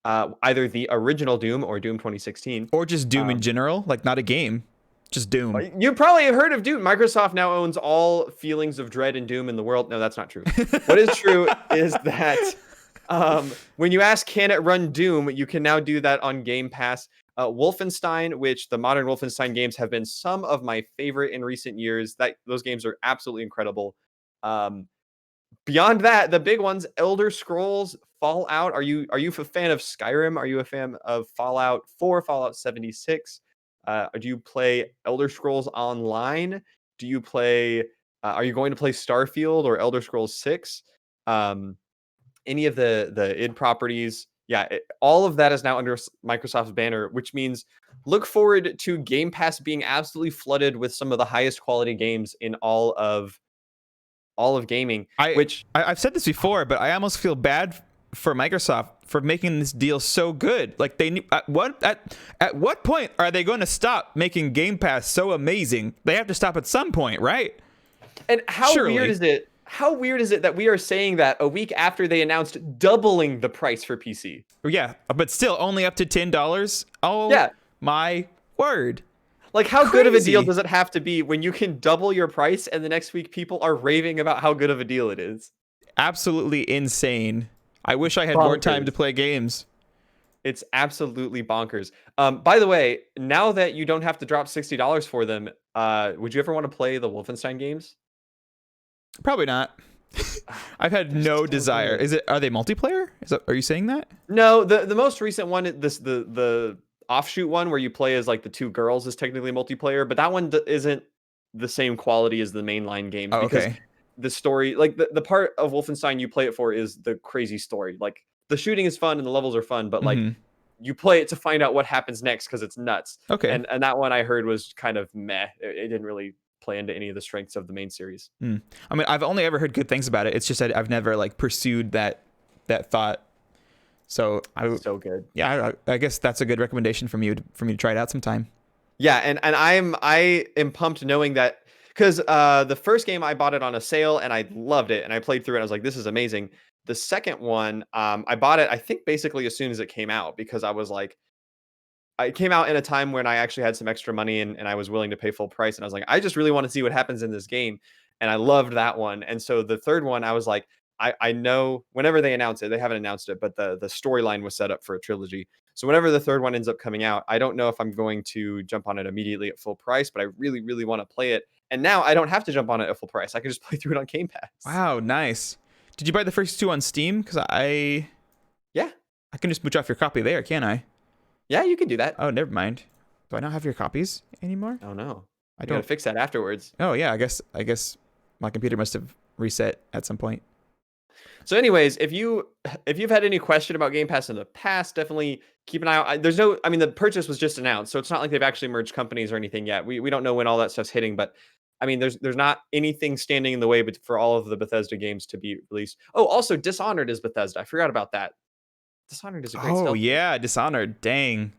Speaker 1: Either the original Doom or Doom 2016.
Speaker 2: Or just Doom in general, like not a game, just Doom.
Speaker 1: You probably have heard of Doom. Microsoft now owns all feelings of dread and doom in the world. No, that's not true. What is true is that when you ask, can it run Doom, you can now do that on Game Pass. Wolfenstein, which the modern Wolfenstein games have been some of my favorite in recent years. Those games are absolutely incredible. Beyond that, the big ones, Elder Scrolls, Fallout. Are you a fan of Skyrim? Are you a fan of Fallout 4, Fallout 76? Do you play Elder Scrolls Online? Do you play... are you going to play Starfield or Elder Scrolls 6? Any of the id properties? Yeah, all of that is now under Microsoft's banner, which means look forward to Game Pass being absolutely flooded with some of the highest quality games in all of gaming.
Speaker 2: I've said this before, but I almost feel bad for Microsoft for making this deal so good. Like at what point are they going to stop making Game Pass so amazing? They have to stop at some point, right?
Speaker 1: And how
Speaker 2: Surely.
Speaker 1: weird is it? How weird is it that we are saying that a week after they announced doubling the price for PC?
Speaker 2: Yeah, but still only up to $10. Oh
Speaker 1: Yeah.
Speaker 2: my word.
Speaker 1: Like, how good of a deal
Speaker 2: Crazy.
Speaker 1: does it have to be when you can double your price and the next week people are raving about how good of a deal it is?
Speaker 2: Absolutely insane. I wish I had more time to
Speaker 1: Bonkers.
Speaker 2: play games.
Speaker 1: It's absolutely bonkers. By the way, now that you don't have to drop $60 for them, would you ever want to play the Wolfenstein games?
Speaker 2: Probably not. I've had
Speaker 1: They're
Speaker 2: no
Speaker 1: so
Speaker 2: desire.
Speaker 1: good.
Speaker 2: Are they multiplayer? Are you saying that?
Speaker 1: No, the most recent one, the offshoot one where you play as like the two girls is technically multiplayer, but that one isn't the same quality as the mainline games
Speaker 2: Oh,
Speaker 1: because
Speaker 2: okay.
Speaker 1: the story, like the part of Wolfenstein you play it for is the crazy story. Like the shooting is fun and the levels are fun, but like
Speaker 2: Mm-hmm.
Speaker 1: you play it to find out what happens next because it's nuts.
Speaker 2: Okay.
Speaker 1: And that one I heard was kind of meh. It didn't really play into any of the strengths of the main series.
Speaker 2: Mm. I mean, I've only ever heard good things about it. It's just that I've never like pursued that thought. So
Speaker 1: So good.
Speaker 2: I guess that's a good recommendation from you for me to try it out sometime.
Speaker 1: Yeah, and I am pumped knowing that because the first game I bought it on a sale and I loved it and I played through it. I was like, this is amazing. The second one, I bought it I think basically as soon as it came out because I was like, it came out in a time when I actually had some extra money and I was willing to pay full price and I was like, I just really want to see what happens in this game, and I loved that one. And so the third one, I was like, I know whenever they announce it, they haven't announced it, but the storyline was set up for a trilogy. So whenever the third one ends up coming out, I don't know if I'm going to jump on it immediately at full price, but I really, really want to play it. And now I don't have to jump on it at full price. I can just play through it on Game Pass.
Speaker 2: Wow, nice. Did you buy the first two on Steam? Because
Speaker 1: Yeah.
Speaker 2: I can just mooch off your copy there, can't I?
Speaker 1: Yeah, you can do that.
Speaker 2: Oh, never mind. Do I not have your copies anymore?
Speaker 1: Oh no.
Speaker 2: I
Speaker 1: You gotta
Speaker 2: don't.
Speaker 1: fix that afterwards.
Speaker 2: Oh yeah, I guess my computer must have reset at some point.
Speaker 1: So, anyways, if you've had any question about Game Pass in the past, definitely keep an eye out. There's no, I mean, the purchase was just announced, so it's not like they've actually merged companies or anything yet. We don't know when all that stuff's hitting, but I mean, there's not anything standing in the way, but for all of the Bethesda games to be released. Oh, also Dishonored is Bethesda. I forgot about that. Dishonored is a great
Speaker 2: Oh
Speaker 1: stealth game.
Speaker 2: yeah, Dishonored. Dang,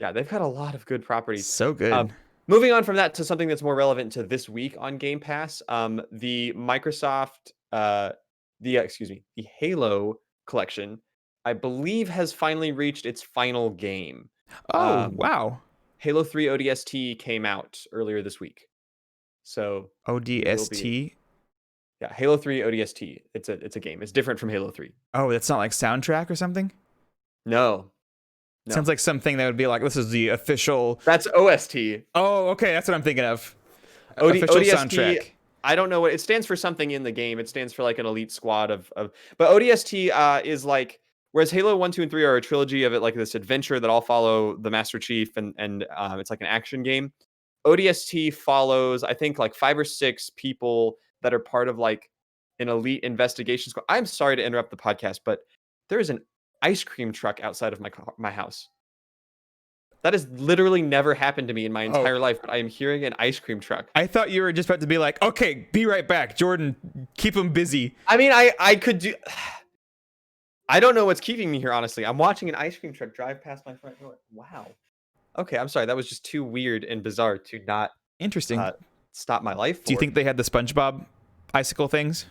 Speaker 1: Yeah, they've got a lot of good properties.
Speaker 2: so
Speaker 1: Um,
Speaker 2: good.
Speaker 1: moving on from that to something that's more relevant to this week on Game Pass, the Microsoft, excuse me, the Halo collection, I believe has finally reached its final game.
Speaker 2: Oh
Speaker 1: Um,
Speaker 2: wow.
Speaker 1: Halo 3 ODST came out earlier this week, so we will be,
Speaker 2: ODST.
Speaker 1: yeah, Halo 3 ODST. It's a game. It's different from Halo 3.
Speaker 2: Oh, that's not like soundtrack or something.
Speaker 1: No,
Speaker 2: Sounds
Speaker 1: no,
Speaker 2: like something that would be like this is the official.
Speaker 1: that's OST.
Speaker 2: Oh, okay, that's what I'm thinking of. Official
Speaker 1: ODST,
Speaker 2: soundtrack.
Speaker 1: I don't know what it stands for, something in the game. It stands for like an elite squad of but ODST is like, whereas Halo 1, 2, and 3 are a trilogy of it, like this adventure that all follow the Master Chief and it's like an action game. ODST follows, I think, like 5 or 6 people that are part of like an elite investigation squad. I'm sorry to interrupt the podcast, but there is an ice cream truck outside of my house. That has literally never happened to me in my
Speaker 2: Oh,
Speaker 1: entire life, but I am hearing an ice cream truck.
Speaker 2: I thought you were just about to be like, okay, be right back, Jordan. Keep him busy.
Speaker 1: I mean, I could do. I don't know what's keeping me here, honestly. I'm watching an ice cream truck drive past my front door. Wow. Okay, I'm sorry. That was just too weird and bizarre to not
Speaker 2: Interesting.
Speaker 1: stop my life
Speaker 2: Do you
Speaker 1: for.
Speaker 2: think they had the SpongeBob icicle things?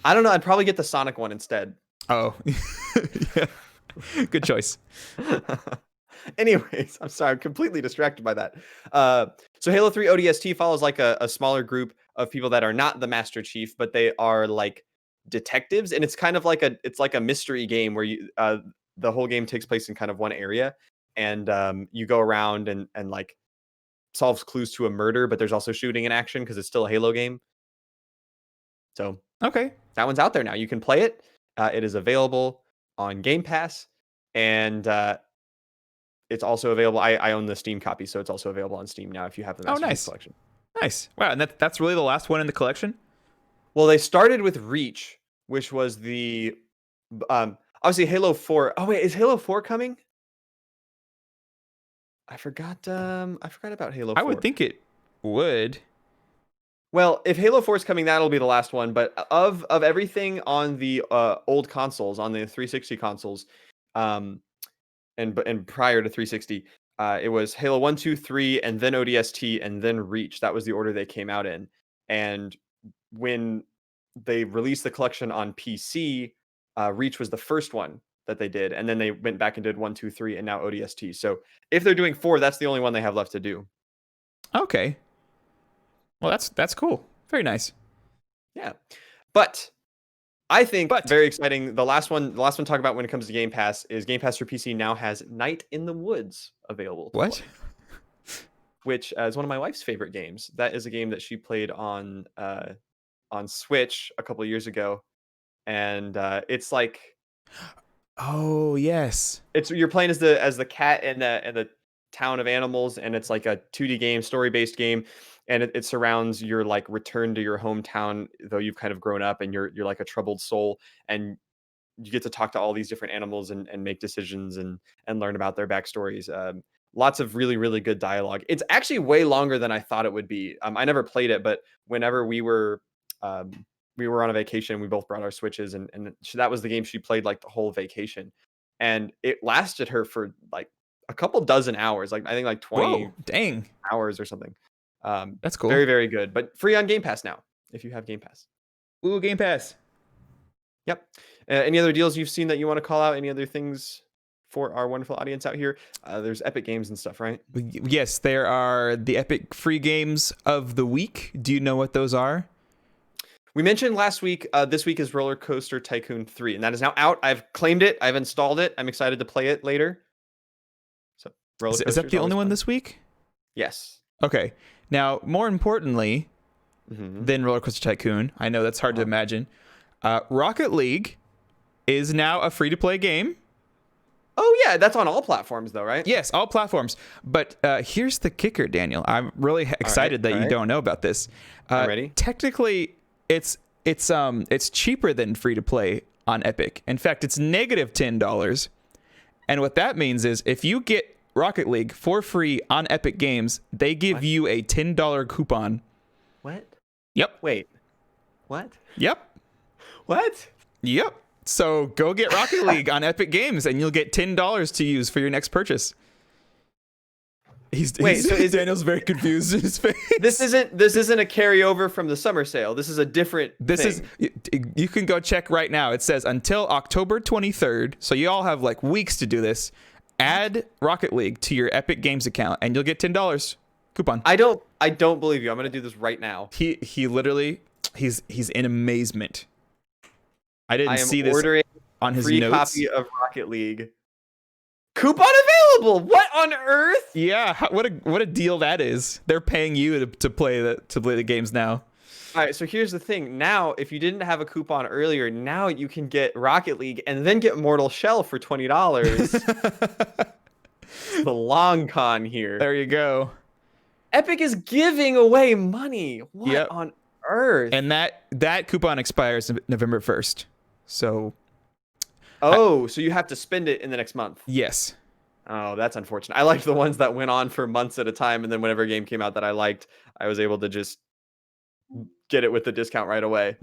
Speaker 1: I don't know. I'd probably get the Sonic one instead.
Speaker 2: Oh, yeah. Good choice.
Speaker 1: Anyways, I'm sorry. I'm completely distracted by that. So Halo 3 ODST follows like a smaller group of people that are not the Master Chief, but they are like detectives, and it's kind of like a mystery game where the whole game takes place in kind of one area, and you go around and like solves clues to a murder, but there's also shooting in action because it's still a Halo game. So
Speaker 2: Okay.
Speaker 1: that one's out there now. You can play it. It is available on Game Pass, and it's also available. I own the Steam copy, so it's also available on Steam now if you have the
Speaker 2: Oh,
Speaker 1: Master Chief
Speaker 2: nice.
Speaker 1: Collection.
Speaker 2: Nice. Wow, and that's really the last one in the collection?
Speaker 1: Well, they started with Reach, which was obviously Halo 4. Oh wait, is Halo 4 coming? I forgot about Halo
Speaker 2: I would
Speaker 1: 4.
Speaker 2: think it would.
Speaker 1: Well, if Halo 4 is coming, that'll be the last one. But of everything on the old consoles, on the 360 consoles, um, and prior to 360, it was Halo 1, 2, 3, and then ODST, and then Reach. That was the order they came out in. And when they released the collection on PC. Reach was the first one that they did, and then they went back and did 1, 2, 3, and now ODST. So if they're doing 4, that's the only one they have left to do.
Speaker 2: Okay. Well, that's cool. Very nice.
Speaker 1: Yeah, but I think very exciting. The last one to talk about when it comes to Game Pass is Game Pass for PC now has Night in the Woods available.
Speaker 2: What?
Speaker 1: Which is one of my wife's favorite games. That is a game that she played on Switch a couple of years ago, and it's like,
Speaker 2: oh yes,
Speaker 1: you're playing as the cat in the town of animals, and it's like a 2D game, story-based game, and it surrounds your like return to your hometown, though you've kind of grown up and you're like a troubled soul, and you get to talk to all these different animals and make decisions and learn about their backstories. Lots of really, really good dialogue. It's actually way longer than I thought it would be. I never played it, but whenever we were on a vacation, we both brought our Switches, and that was the game she played like the whole vacation, and it lasted her for like a couple dozen hours, like I think like 20
Speaker 2: Whoa, dang,
Speaker 1: hours or something.
Speaker 2: That's cool.
Speaker 1: Very, very good, but free on Game Pass now if you have Game Pass.
Speaker 2: Ooh, Game Pass.
Speaker 1: Yep. Any other deals you've seen that you want to call out? Any other things for our wonderful audience out here? There's Epic Games and stuff, right?
Speaker 2: Yes, there are the Epic free games of the week. Do you know what those are?
Speaker 1: We mentioned last week, this week is Roller Coaster Tycoon 3, and that is now out. I've claimed it. I've installed it. I'm excited to play it later. So,
Speaker 2: is that the only one this week?
Speaker 1: Yes.
Speaker 2: Okay. Now, more importantly than Roller Coaster Tycoon, I know that's hard to imagine, Rocket League is now a free-to-play game.
Speaker 1: Oh, yeah. That's on all platforms, though, right?
Speaker 2: Yes, all platforms. But here's the kicker, Daniel. I'm really excited that you don't know about this.
Speaker 1: I'm ready.
Speaker 2: Technically, it's cheaper than free-to-play on Epic. In fact, it's negative $10. And what that means is if you get Rocket League for free on Epic Games, they give you a $10 coupon.
Speaker 1: What?
Speaker 2: Yep.
Speaker 1: Wait. What?
Speaker 2: Yep.
Speaker 1: What?
Speaker 2: Yep. So go get Rocket League on Epic Games, and you'll get $10 to use for your next purchase. Daniel's very confused in his face.
Speaker 1: This isn't a carryover from the summer sale. This is a different thing.
Speaker 2: You can go check right now. It says until October 23rd. So you all have like weeks to do this. Add Rocket League to your Epic Games account, and you'll get $10 coupon.
Speaker 1: I don't believe you. I'm gonna do this right now.
Speaker 2: He literally he's in amazement. I didn't see this on his
Speaker 1: free
Speaker 2: notes.
Speaker 1: Copy of Rocket League. Coupon available. What on earth?
Speaker 2: Yeah, what a deal that is. They're paying you to play the games now.
Speaker 1: All right, so here's the thing. Now, if you didn't have a coupon earlier, now you can get Rocket League and then get Mortal Shell for $20. The long con here.
Speaker 2: There you go.
Speaker 1: Epic is giving away money. What on earth?
Speaker 2: And that coupon expires November 1st. So
Speaker 1: so you have to spend it in the next month.
Speaker 2: Yes.
Speaker 1: Oh, that's unfortunate. I liked the ones that went on for months at a time, and then whenever a game came out that I liked, I was able to just get it with the discount right away.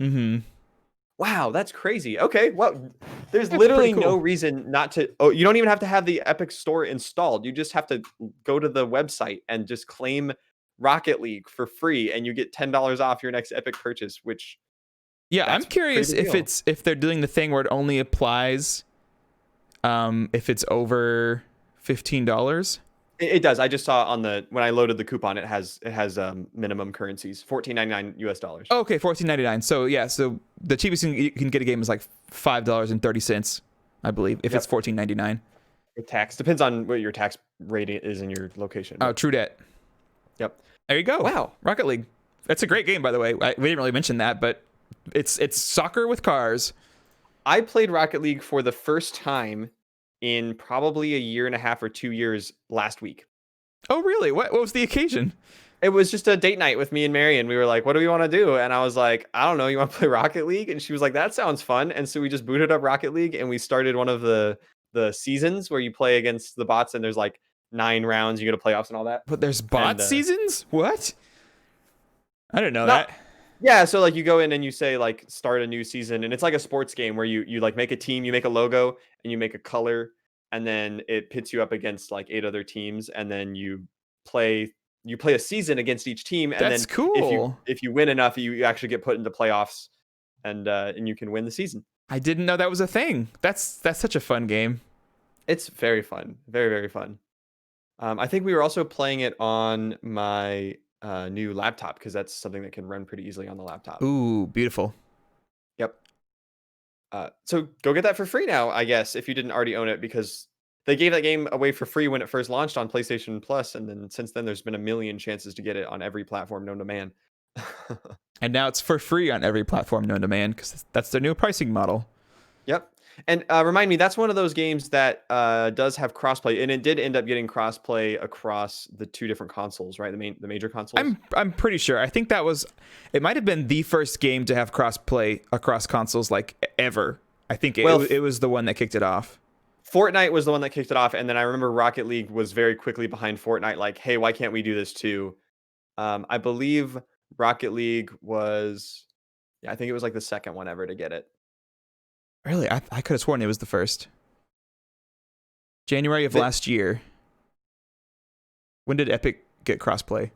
Speaker 1: Wow, that's crazy. Okay, well, there's literally no reason not to. Oh, you don't even have to have the Epic Store installed. You just have to go to the website and just claim Rocket League for free, and you get $10 off your next Epic purchase. Which,
Speaker 2: I'm curious if they're doing the thing where it only applies if it's over $15.
Speaker 1: It does. I just saw when I loaded the coupon, it has minimum currencies, $14.99 US.
Speaker 2: Okay, $14.99. So yeah, so the cheapest you can get a game is like $5.30, I believe, if it's $14.99.
Speaker 1: With tax, depends on what your tax rate is in your location.
Speaker 2: Oh, true dat.
Speaker 1: Yep.
Speaker 2: There you go.
Speaker 1: Wow,
Speaker 2: Rocket League. That's a great game, by the way. We didn't really mention that, but it's soccer with cars.
Speaker 1: I played Rocket League for the first time in probably a year and a half or 2 years last week.
Speaker 2: Oh, really? What was the occasion?
Speaker 1: It was just a date night with me and Mary, and we were like, what do we want to do? And I was like, I don't know. You want to play Rocket League? And she was like, that sounds fun. And so we just booted up Rocket League, and we started one of the seasons where you play against the bots, and there's like 9 rounds. You go to playoffs and all that.
Speaker 2: But there's bot seasons? What? I didn't know that.
Speaker 1: Yeah, so like you go in and you say like start a new season, and it's like a sports game where you like make a team, you make a logo, and you make a color, and then it pits you up against like 8 other teams, and then you play a season against each team, and
Speaker 2: That's
Speaker 1: then
Speaker 2: cool.
Speaker 1: If you win enough, you actually get put into playoffs, and you can win the season.
Speaker 2: I didn't know that was a thing. That's such a fun game.
Speaker 1: It's very fun, very very fun. I think we were also playing it on my new laptop because that's something that can run pretty easily on the laptop.
Speaker 2: Ooh, beautiful.
Speaker 1: Yep. So go get that for free now, I guess, if you didn't already own it, because they gave that game away for free when it first launched on PlayStation Plus, and then since then there's been a million chances to get it on every platform known to man.
Speaker 2: And now it's for free on every platform known to man because that's their new pricing model.
Speaker 1: Yep. And remind me, that's one of those games that does have crossplay, and it did end up getting crossplay across the two different consoles, right? The major consoles.
Speaker 2: I'm pretty sure. I think it might have been the first game to have crossplay across consoles like ever. I think it was the one that kicked it off.
Speaker 1: Fortnite was the one that kicked it off, and then I remember Rocket League was very quickly behind Fortnite, like, hey, why can't we do this too? I believe Rocket League was, I think it was like the second one ever to get it.
Speaker 2: Really? I could have sworn it was the first. January of last year. When did Epic get crossplay?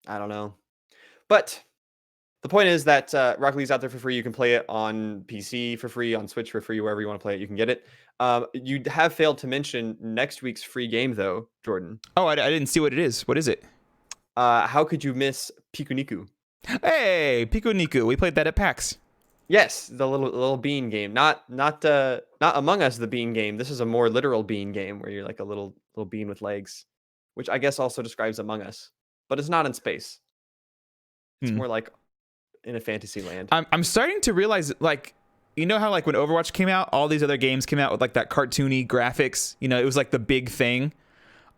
Speaker 1: I don't know. But the point is that Rocket League's out there for free. You can play it on PC for free, on Switch for free, wherever you want to play it, you can get it. You have failed to mention next week's free game, though, Jordan.
Speaker 2: Oh, I didn't see what it is. What is it?
Speaker 1: How could you miss Pikuniku?
Speaker 2: Hey, Pikuniku. We played that at PAX.
Speaker 1: Yes, the little bean game. Not Among Us, the bean game. This is a more literal bean game where you're like a little bean with legs, which I guess also describes Among Us, but it's not in space. It's more like in a fantasy land.
Speaker 2: I'm starting to realize, like, you know how like when Overwatch came out, all these other games came out with like that cartoony graphics. You know, it was like the big thing.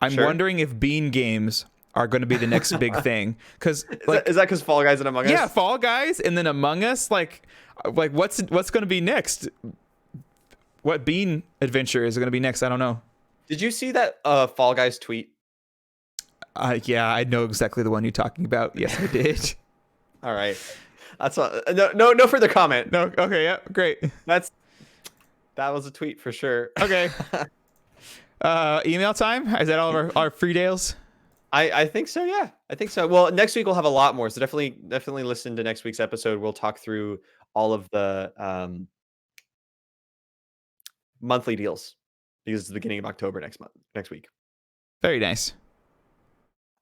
Speaker 2: I'm wondering if bean games are going to be the next big thing. Because
Speaker 1: is that because Fall Guys and Among Us?
Speaker 2: Yeah, Fall Guys and then Among Us. Like what's going to be next? What bean adventure is going to be next? I don't know.
Speaker 1: Did you see that Fall Guys tweet?
Speaker 2: Yeah, I know exactly the one you're talking about. Yes, I did.
Speaker 1: All right. That's all. No further comment.
Speaker 2: No. Okay. Yeah. Great.
Speaker 1: That was a tweet for sure.
Speaker 2: Okay. Email time. Is that all of our free deals?
Speaker 1: I think so. Yeah, I think so. Well, next week we'll have a lot more. So definitely listen to next week's episode. We'll talk through all of the monthly deals because it's the beginning of October next week.
Speaker 2: Very nice.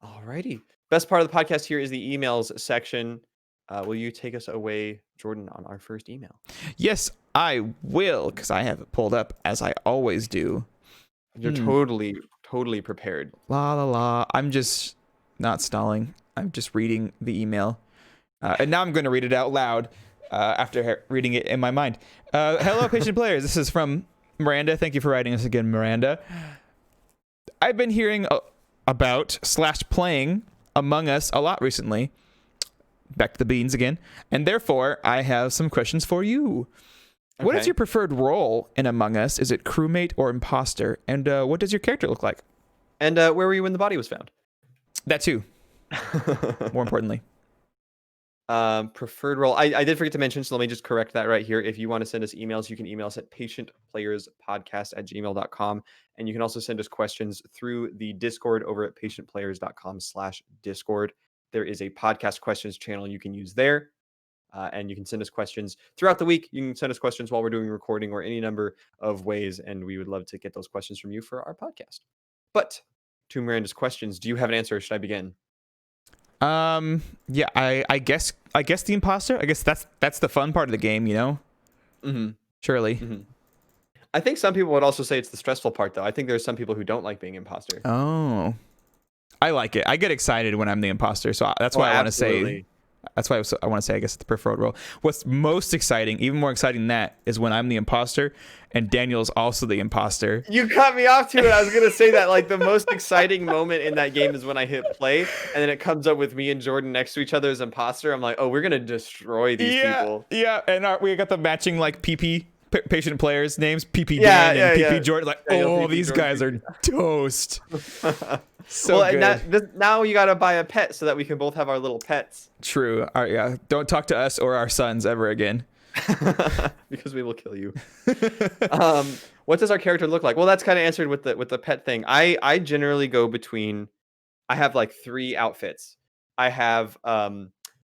Speaker 1: Alrighty. Best part of the podcast here is the emails section. Will you take us away, Jordan, on our first email?
Speaker 2: Yes, I will, because I have it pulled up as I always do.
Speaker 1: You're totally prepared.
Speaker 2: La la la. I'm just not stalling. I'm just reading the email. And now I'm going to read it out loud after reading it in my mind. Hello, patient players. This is from Miranda. Thank you for writing us again, Miranda. I've been hearing about / playing Among Us a lot recently. Back to the beans again. And therefore, I have some questions for you. Okay. What is your preferred role in Among Us? Is it crewmate or imposter? And what does your character look like?
Speaker 1: And where were you when the body was found?
Speaker 2: That too. More importantly.
Speaker 1: Preferred role. I did forget to mention, so let me just correct that right here. If you want to send us emails, you can email us at patientplayerspodcast@gmail.com. And you can also send us questions through the Discord over at patientplayers.com/Discord. There is a podcast questions channel you can use there. And you can send us questions throughout the week. You can send us questions while we're doing recording or any number of ways. And we would love to get those questions from you for our podcast. But to Miranda's questions, do you have an answer? Or should I begin?
Speaker 2: Yeah, I guess the imposter. I guess that's the fun part of the game, you know?
Speaker 1: Mm-hmm.
Speaker 2: Surely.
Speaker 1: Mm-hmm. I think some people would also say it's the stressful part, though. I think there's some people who don't like being imposter.
Speaker 2: Oh. I like it. I get excited when I'm the imposter. So that's why I want to say... That's why I want to say, I guess, it's the preferred role. What's most exciting, even more exciting than that, is when I'm the imposter and Daniel's also the imposter.
Speaker 1: You cut me off, too. I was going to say that, like, the most exciting moment in that game is when I hit play, and then it comes up with me and Jordan next to each other as imposter. I'm like, oh, we're going to destroy these people.
Speaker 2: Yeah, and we got the matching, like, PP, patient players' names, PP Dan and PP Jordan. Like, Daniel, these Jordan, guys are toast. So
Speaker 1: well,
Speaker 2: good.
Speaker 1: And now you got to buy a pet so that we can both have our little pets.
Speaker 2: True. All right, yeah. Don't talk to us or our sons ever again.
Speaker 1: Because we will kill you. What does our character look like? Well, that's kind of answered with the pet thing. I generally go between, I have like 3 outfits. I have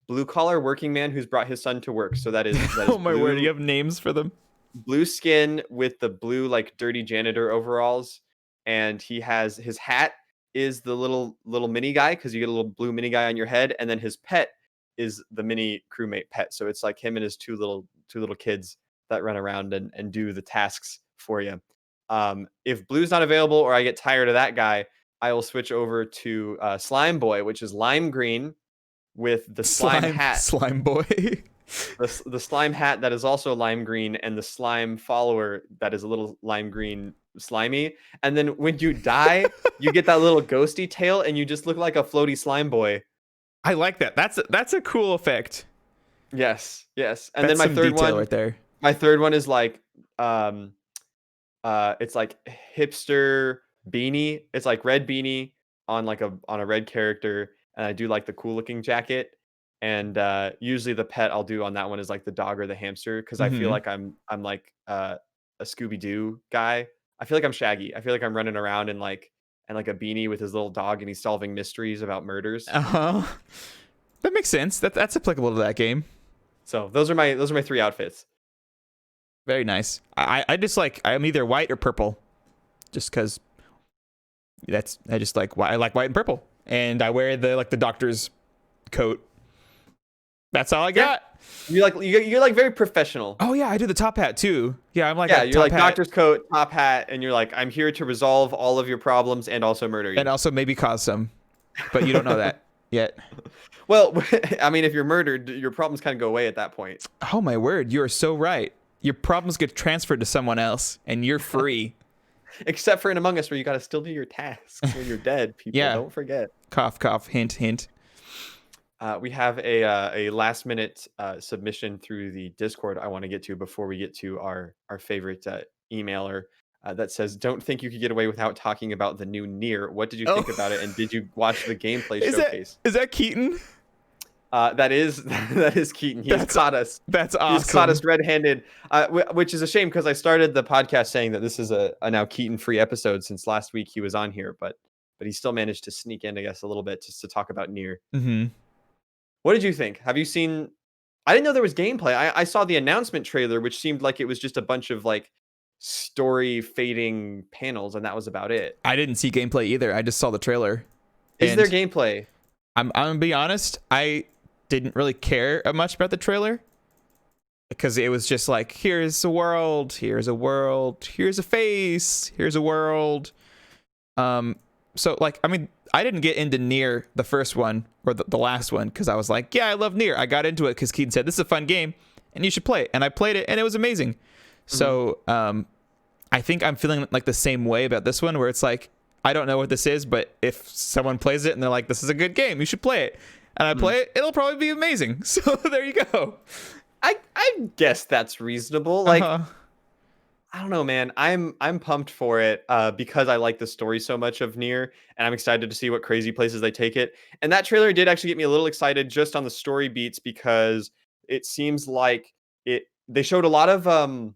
Speaker 1: blue collar working man who's brought his son to work. So that is
Speaker 2: Oh my word,
Speaker 1: blue,
Speaker 2: you have names for them?
Speaker 1: blue skin with the blue like dirty janitor overalls, and he has his hat is the little mini guy because you get a little blue mini guy on your head, and then his pet is the mini crewmate pet. So it's like him and his two little kids that run around and do the tasks for you. If blue's not available or I get tired of that guy, I will switch over to Slime Boy, which is lime green with the slime hat.
Speaker 2: Slime boy.
Speaker 1: The slime hat that is also lime green, and the slime follower that is a little lime green slimy. And then when you die, you get that little ghosty tail, and you just look like a floaty slime boy.
Speaker 2: I like that. That's a cool effect.
Speaker 1: Yes, yes. And
Speaker 2: That's
Speaker 1: then
Speaker 2: some detail right there.
Speaker 1: my third one is like it's like hipster beanie. It's like red beanie on like on a red character, and I do like the cool looking jacket. And usually the pet I'll do on that one is like the dog or the hamster because I feel
Speaker 2: Mhm.
Speaker 1: like I'm like a Scooby Doo guy. I feel like I'm Shaggy. I feel like I'm running around in like a beanie with his little dog, and he's solving mysteries about murders.
Speaker 2: Uh-huh. That makes sense. That's applicable to that game.
Speaker 1: So those are my three outfits.
Speaker 2: Very nice. I just like I'm either white or purple, just because I just like I like white and purple, and I wear the doctor's coat. That's all I got.
Speaker 1: You're like very professional.
Speaker 2: Oh yeah, I do the top hat too. Yeah, I'm like
Speaker 1: Yeah,
Speaker 2: a
Speaker 1: you're
Speaker 2: top
Speaker 1: like
Speaker 2: hat,
Speaker 1: doctor's coat, top hat, and you're like, I'm here to resolve all of your problems and also murder you.
Speaker 2: and also maybe cause some, but you don't know that yet.
Speaker 1: Well, I mean, if you're murdered, your problems kind of go away at that point.
Speaker 2: Oh my word, you are so right. Your problems get transferred to someone else, and you're free.
Speaker 1: Except for in Among Us, where you got to still do your tasks when you're dead. People,
Speaker 2: Yeah.
Speaker 1: don't forget.
Speaker 2: Cough, cough. Hint, hint.
Speaker 1: We have a last minute submission through the Discord I want to get to before we get to our favorite emailer that says, "Don't think you could get away without talking about the new Nier. What did you think about it, and did you watch the gameplay showcase?"
Speaker 2: Is that Keaton?
Speaker 1: That is Keaton. He's caught us.
Speaker 2: That's awesome.
Speaker 1: He's caught us red-handed, which is a shame because I started the podcast saying that this is a now Keaton-free episode since last week he was on here, but he still managed to sneak in, I guess, a little bit just to talk about Nier.
Speaker 2: Mm-hmm.
Speaker 1: What did you think? Have you seen? I didn't know there was gameplay. I saw the announcement trailer, which seemed like it was just a bunch of like story fading panels, and that was about it.
Speaker 2: I didn't see gameplay either. I just saw the trailer.
Speaker 1: Is there gameplay?
Speaker 2: I'm gonna be honest. I didn't really care much about the trailer because it was just like, here's a world, here's a world, here's a face, here's a world. So like, I mean, I didn't get into Nier, the first one or the last one, because I was like, yeah, I love Nier. I got into it because Keaton said this is a fun game and you should play it, and I played it and it was amazing. Mm-hmm. So I think I'm feeling like the same way about this one, where it's like, I don't know what this is, but if someone plays it and they're like, this is a good game, you should play it, and I play it, it'll probably be amazing. So there you go.
Speaker 1: I guess that's reasonable. Like, I don't know, man. I'm pumped for it because I like the story so much of Nier, and I'm excited to see what crazy places they take it. And that trailer did actually get me a little excited just on the story beats, because it seems like they showed a lot of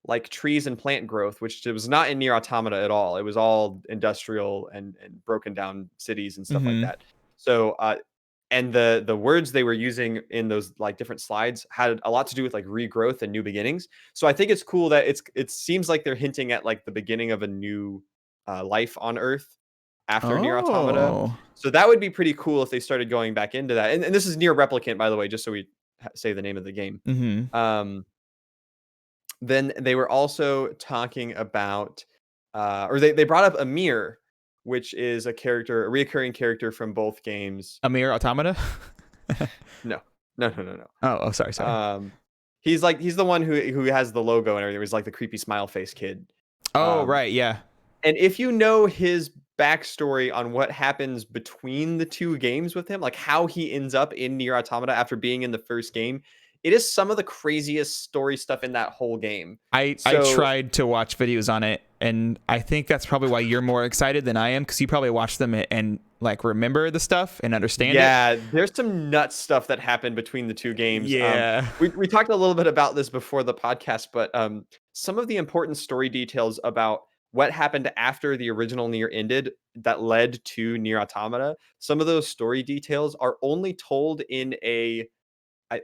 Speaker 1: like trees and plant growth, which it was not in Nier Automata at all. It was all industrial and broken down cities and stuff like that. So and the words they were using in those like different slides had a lot to do with like regrowth and new beginnings. So I think it's cool that it seems like they're hinting at like the beginning of a new life on Earth after Nier Automata. So that would be pretty cool if they started going back into that. And this is Nier Replicant, by the way, just so we say the name of the game.
Speaker 2: Mm-hmm.
Speaker 1: Then they were also talking about, or they brought up Amir, which is a reoccurring character from both games.
Speaker 2: Amir Automata?
Speaker 1: No.
Speaker 2: Oh, sorry.
Speaker 1: He's the one who has the logo and everything. He's like the creepy smile face kid.
Speaker 2: Oh, right, yeah.
Speaker 1: And if you know his backstory on what happens between the two games with him, like how he ends up in Nier Automata after being in the first game, it is some of the craziest story stuff in that whole game.
Speaker 2: I tried to watch videos on it, and I think that's probably why you're more excited than I am, because you probably watched them and like remember the stuff and understand it.
Speaker 1: Yeah, there's some nuts stuff that happened between the two games.
Speaker 2: Yeah.
Speaker 1: We talked a little bit about this before the podcast, but some of the important story details about what happened after the original Nier ended that led to Nier Automata, some of those story details are only told in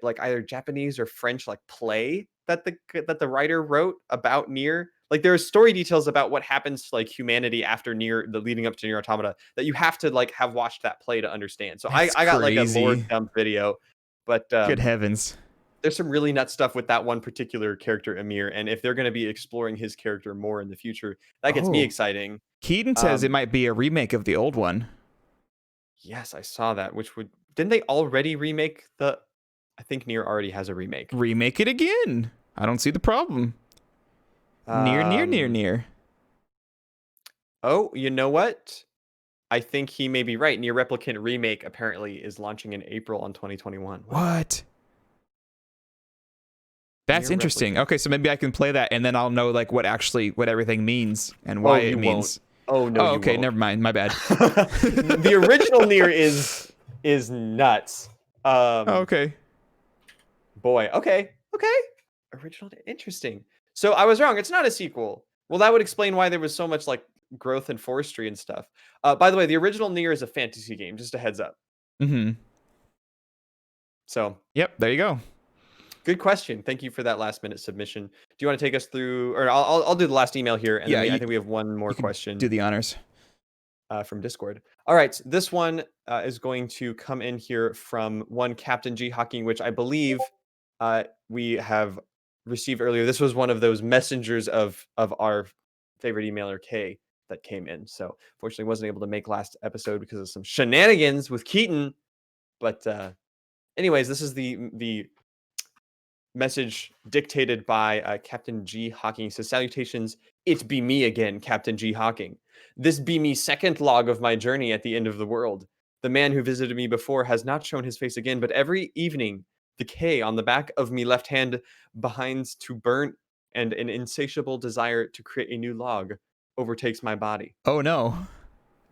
Speaker 1: like either Japanese or French like play that the writer wrote about Nier. Like there are story details about what happens to like humanity after Nier, the leading up to Nier Automata, that you have to like have watched that play to understand. So
Speaker 2: That's
Speaker 1: I got like a lore
Speaker 2: crazy.
Speaker 1: dump video, but
Speaker 2: Good heavens.
Speaker 1: there's some really nut stuff with that one particular character Amir, and if they're going to be exploring his character more in the future, that gets me
Speaker 2: Oh,
Speaker 1: exciting.
Speaker 2: Keaton says it might be a remake of the old one.
Speaker 1: Yes, I saw that. Which would didn't they already remake the? I think Nier already has a remake.
Speaker 2: Remake it again. I don't see the problem.
Speaker 1: Um,
Speaker 2: Near.
Speaker 1: Oh, you know what? I think he may be right. Nier Replicant Remake apparently is launching in April on 2021. Wow.
Speaker 2: What? That's
Speaker 1: Nier
Speaker 2: interesting.
Speaker 1: Replicant.
Speaker 2: Okay, so maybe I can play that and then I'll know like what everything means and
Speaker 1: Oh,
Speaker 2: why
Speaker 1: you
Speaker 2: it
Speaker 1: won't.
Speaker 2: means.
Speaker 1: Oh no,
Speaker 2: Oh,
Speaker 1: you
Speaker 2: okay,
Speaker 1: won't.
Speaker 2: never mind. My bad.
Speaker 1: The original Nier is nuts.
Speaker 2: Oh, okay.
Speaker 1: Boy, okay. Original, interesting. So I was wrong. It's not a sequel. Well, that would explain why there was so much like growth and forestry and stuff. By the way, the original Nier is a fantasy game. Just a heads up.
Speaker 2: Mm-hmm.
Speaker 1: So,
Speaker 2: Yep, there you go.
Speaker 1: good question. Thank you for that last minute submission. Do you want to take us through, or I'll do the last email here, and
Speaker 2: Yeah,
Speaker 1: then I think we have one more
Speaker 2: You can
Speaker 1: question
Speaker 2: do the honors.
Speaker 1: from Discord. All right, this one is going to come in here from one Captain G Hawking, which I believe we have received earlier. This was one of those messengers of our favorite emailer K that came in. So fortunately, wasn't able to make last episode because of some shenanigans with Keaton. But anyways, this is the message dictated by Captain G Hawking. Says, salutations, it be me again, Captain G Hawking. This be me second log of my journey at the end of the world. The man who visited me before has not shown his face again, but every evening the K on the back of me left hand behinds to burn, and an insatiable desire to create a new log overtakes my body.
Speaker 2: Oh no.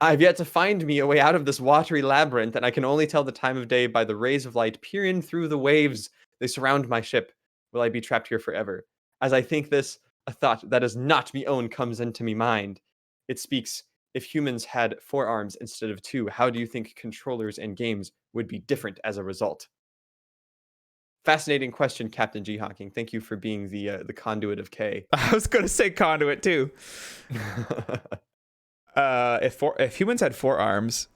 Speaker 1: I've yet to find me a way out of this watery labyrinth, and I can only tell the time of day by the rays of light peering through the waves. They surround my ship. Will I be trapped here forever? As I think this, a thought that is not me own comes into me mind. It speaks, if humans had 4 arms instead of 2, how do you think controllers and games would be different as a result? Fascinating question, Captain G Hawking. Thank you for being the conduit of K.
Speaker 2: I was going to say conduit too. If humans had 4 arms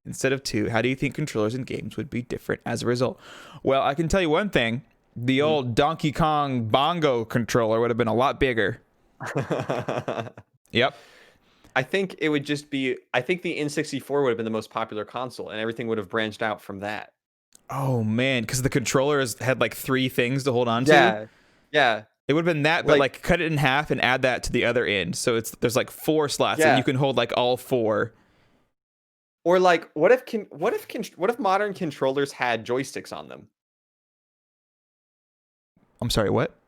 Speaker 2: instead of 2, how do you think controllers and games would be different as a result? Well, I can tell you one thing. The old Donkey Kong bongo controller would have been a lot bigger. Yep.
Speaker 1: I think it would just be, I think the N64 would have been the most popular console, and everything would have branched out from that.
Speaker 2: Oh man, because the controller had like 3 things to hold on to.
Speaker 1: Yeah.
Speaker 2: It would have been that, but like cut it in half and add that to the other end. So there's like 4 slots, and you can hold like all 4.
Speaker 1: Or like, what if modern controllers had joysticks on them?
Speaker 2: I'm sorry, what?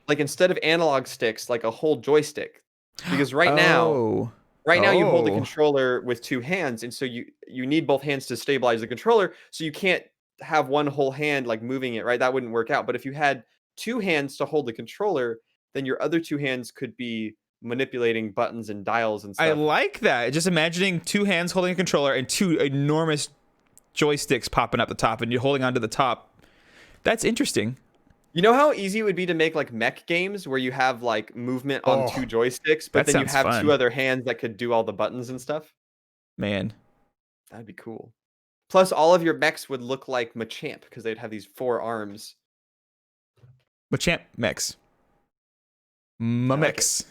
Speaker 1: Like instead of analog sticks, like a whole joystick. Because right now you hold the controller with 2 hands, and so you need both hands to stabilize the controller. So you can't have one whole hand like moving it, right? That wouldn't work out. But if you had 2 hands to hold the controller, then your other 2 hands could be manipulating buttons and dials and stuff.
Speaker 2: I like that. Just imagining 2 hands holding a controller and 2 enormous joysticks popping up the top, and you're holding onto the top. That's interesting.
Speaker 1: You know how easy it would be to make like mech games where you have like movement on 2 joysticks, but then you have
Speaker 2: fun.
Speaker 1: 2 other hands that could do all the buttons and stuff?
Speaker 2: Man.
Speaker 1: That'd be cool. Plus, all of your mechs would look like Machamp because they'd have these 4 arms.
Speaker 2: Machamp mechs. Mechs.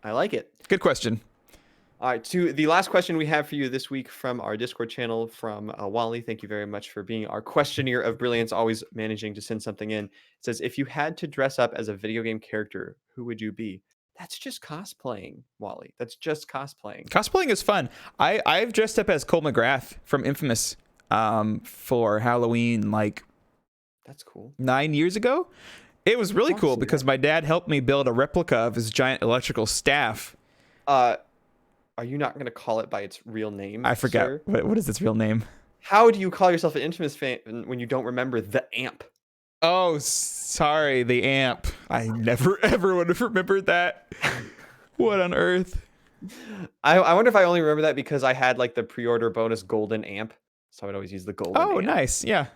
Speaker 1: I like it.
Speaker 2: Good question.
Speaker 1: All right, to the last question we have for you this week from our Discord channel from Wally. Thank you very much for being our questionnaire of brilliance, always managing to send something in. It says, if you had to dress up as a video game character, who would you be? That's just cosplaying, Wally. That's just cosplaying.
Speaker 2: Cosplaying is fun. I've dressed up as Cole McGrath from Infamous for Halloween like
Speaker 1: that's cool.
Speaker 2: 9 years ago. It was really cool because my dad helped me build a replica of his giant electrical staff.
Speaker 1: Are you not going to call it by its real name?
Speaker 2: I forgot.
Speaker 1: Sir?
Speaker 2: What is its real name?
Speaker 1: How do you call yourself an Infamous fan when you don't remember the amp?
Speaker 2: Oh, sorry, the amp. I never ever would have remembered that. What on earth?
Speaker 1: I wonder if I only remember that because I had like the pre-order bonus golden amp, so I would always use the golden
Speaker 2: Oh,
Speaker 1: amp.
Speaker 2: nice. Yeah.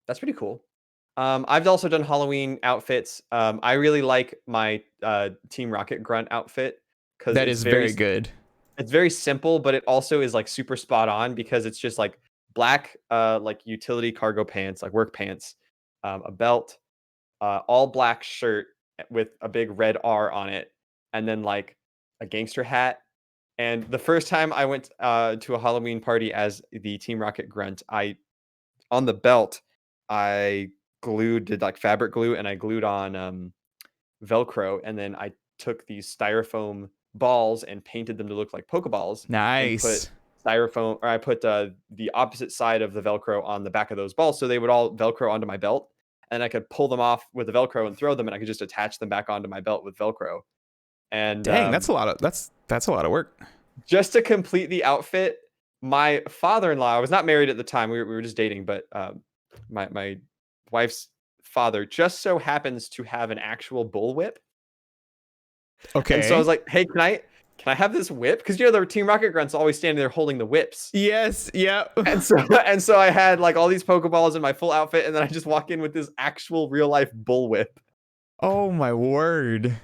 Speaker 1: That's pretty cool. I've also done Halloween outfits. I really like my Team Rocket Grunt outfit because
Speaker 2: That is very good.
Speaker 1: it's very simple, but it also is like super spot on because it's just like black like utility cargo pants, like work pants, a belt, all black shirt with a big red R on it, and then like a gangster hat. And the first time I went to a Halloween party as the Team Rocket Grunt, I on the belt I did like fabric glue, and I glued on Velcro, and then I took these styrofoam balls and painted them to look like Pokeballs, and put
Speaker 2: Nice.
Speaker 1: styrofoam, or I put the opposite side of the Velcro on the back of those balls, so they would all Velcro onto my belt, and I could pull them off with the Velcro and throw them, and I could just attach them back onto my belt with Velcro. And
Speaker 2: Dang, that's a lot of work.
Speaker 1: just to complete the outfit, my father-in-law, I was not married at the time, we were just dating, but my wife's father just so happens to have an actual bullwhip. And so I was
Speaker 2: Okay.
Speaker 1: like, "Hey, can I have this whip?" Because the Team Rocket Grunts always standing there holding the whips.
Speaker 2: Yes. Yep.
Speaker 1: And so and so I had like all these Pokeballs in my full outfit, and then I just walk in with this actual real life bullwhip.
Speaker 2: Oh my word.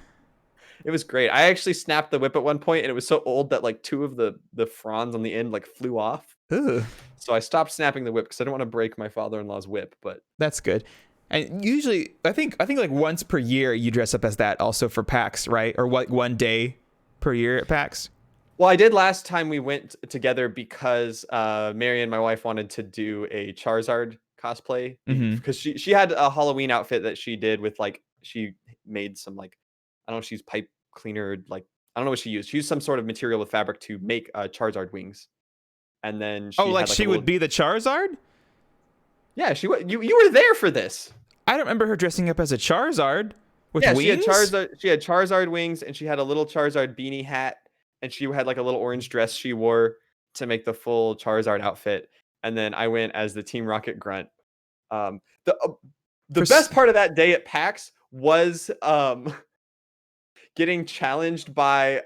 Speaker 1: It was great. I actually snapped the whip at one point, and it was so old that like two of the fronds on the end like flew off.
Speaker 2: Ugh.
Speaker 1: So I stopped snapping the whip because I didn't want to break my father-in-law's whip. But
Speaker 2: That's good. And usually, I think like once per year you dress up as that also for PAX, right? Or what, one day per year at PAX?
Speaker 1: well, I did last time we went together because Mary and my wife wanted to do a Charizard cosplay
Speaker 2: Mm-hmm.
Speaker 1: because she had a Halloween outfit that she did with like she made some like I don't know if she's pipe cleaner like I don't know what she used. She used some sort of material with fabric to make Charizard wings, and then
Speaker 2: Oh,
Speaker 1: she
Speaker 2: like
Speaker 1: had like a
Speaker 2: she would
Speaker 1: little
Speaker 2: be the Charizard?
Speaker 1: yeah she you were there for this.
Speaker 2: I don't remember her dressing up as a Charizard with
Speaker 1: Yeah,
Speaker 2: wings.
Speaker 1: She had Charizard wings, and she had a little Charizard beanie hat, and she had like a little orange dress she wore to make the full Charizard outfit. And then I went as the Team Rocket Grunt. Um, the uh, the
Speaker 2: For
Speaker 1: best part of that day at PAX was getting challenged by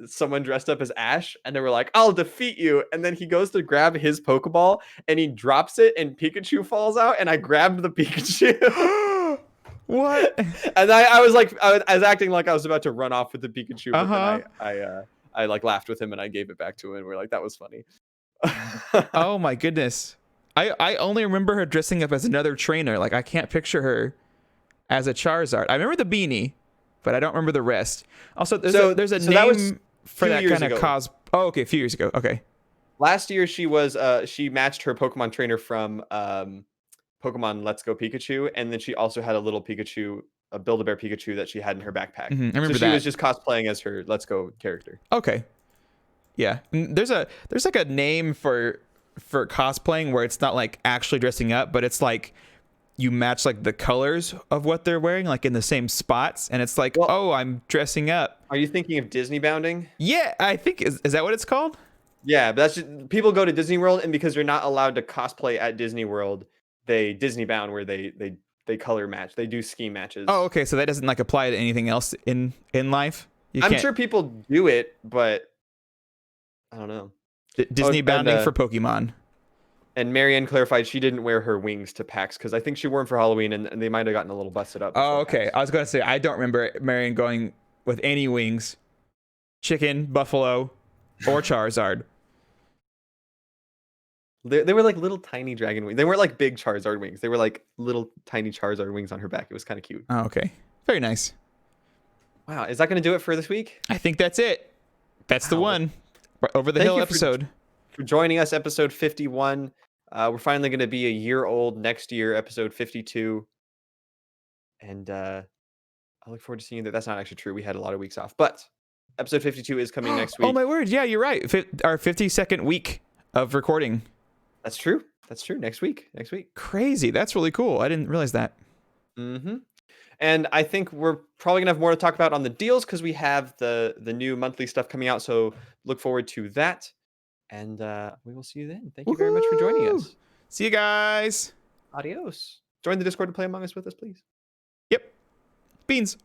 Speaker 1: someone dressed up as Ash, and they were like, "I'll defeat you." And then he goes to grab his Pokeball, and he drops it, and Pikachu falls out, and I grabbed the Pikachu.
Speaker 2: what?
Speaker 1: And I was acting like I was about to run off with the Pikachu, but then
Speaker 2: Uh-huh.
Speaker 1: I like laughed with him and I gave it back to him. And we're like, that was funny.
Speaker 2: Oh my goodness. I only remember her dressing up as another trainer. Like I can't picture her as a Charizard. I remember the beanie, but I don't remember the rest. Also, there's a
Speaker 1: So that was
Speaker 2: name
Speaker 1: a
Speaker 2: for
Speaker 1: few
Speaker 2: that
Speaker 1: years
Speaker 2: kind of
Speaker 1: ago.
Speaker 2: Oh, okay, a few years ago. Okay.
Speaker 1: Last year she matched her Pokemon trainer from Pokemon Let's Go Pikachu, and then she also had a little Pikachu, a Build-A-Bear Pikachu that she had in her backpack.
Speaker 2: I
Speaker 1: So
Speaker 2: remember
Speaker 1: she was
Speaker 2: that.
Speaker 1: just cosplaying as her Let's Go character.
Speaker 2: Okay. Yeah. There's like a name for cosplaying where it's not like actually dressing up, but it's like you match like the colors of what they're wearing, like in the same spots, and it's like,
Speaker 1: Well,
Speaker 2: oh, I'm dressing up.
Speaker 1: are you thinking of Disney bounding?
Speaker 2: Yeah, I think is that what it's called?
Speaker 1: Yeah, but that's just people go to Disney World, and because you're not allowed to cosplay at Disney World, they Disney bound where they color match. They do ski
Speaker 2: Oh,
Speaker 1: matches.
Speaker 2: okay. So that doesn't like apply to anything else in life. You
Speaker 1: I'm
Speaker 2: can't
Speaker 1: sure people do it, but I don't know. Oh,
Speaker 2: Disney bounding for Pokemon.
Speaker 1: and Marianne clarified she didn't wear her wings to PAX because I think she wore them for Halloween, and they might have gotten a little busted up
Speaker 2: Oh,
Speaker 1: before
Speaker 2: okay.
Speaker 1: PAX.
Speaker 2: I was gonna say I don't remember Marion going with any wings, chicken, buffalo, or Charizard.
Speaker 1: They were like little tiny dragon wings. They weren't like big Charizard wings. They were like little tiny Charizard wings on her back. It was kind of cute.
Speaker 2: Oh, okay. Very nice.
Speaker 1: Wow, is that going to do it for this week?
Speaker 2: I think that's it. That's the
Speaker 1: Wow.
Speaker 2: one. Over the
Speaker 1: Thank
Speaker 2: hill
Speaker 1: you
Speaker 2: episode.
Speaker 1: for joining us, episode 51. We're finally going to be a year old next year, episode 52. And I look forward to seeing you there. That's not actually true. We had a lot of weeks off, but episode 52 is coming next
Speaker 2: Oh
Speaker 1: week.
Speaker 2: my word. Yeah, you're right. Our 52nd week of recording.
Speaker 1: That's true. That's true. Next week. Next week.
Speaker 2: Crazy. That's really cool. I didn't realize that.
Speaker 1: Mm-hmm. And I think we're probably gonna have more to talk about on the deals because we have the new monthly stuff coming out. So look forward to that. And we will see you then. Thank you very much for joining
Speaker 2: Woohoo!
Speaker 1: us.
Speaker 2: See you guys.
Speaker 1: Adios. Join the Discord to play Among Us with us, please.
Speaker 2: Yep. Beans.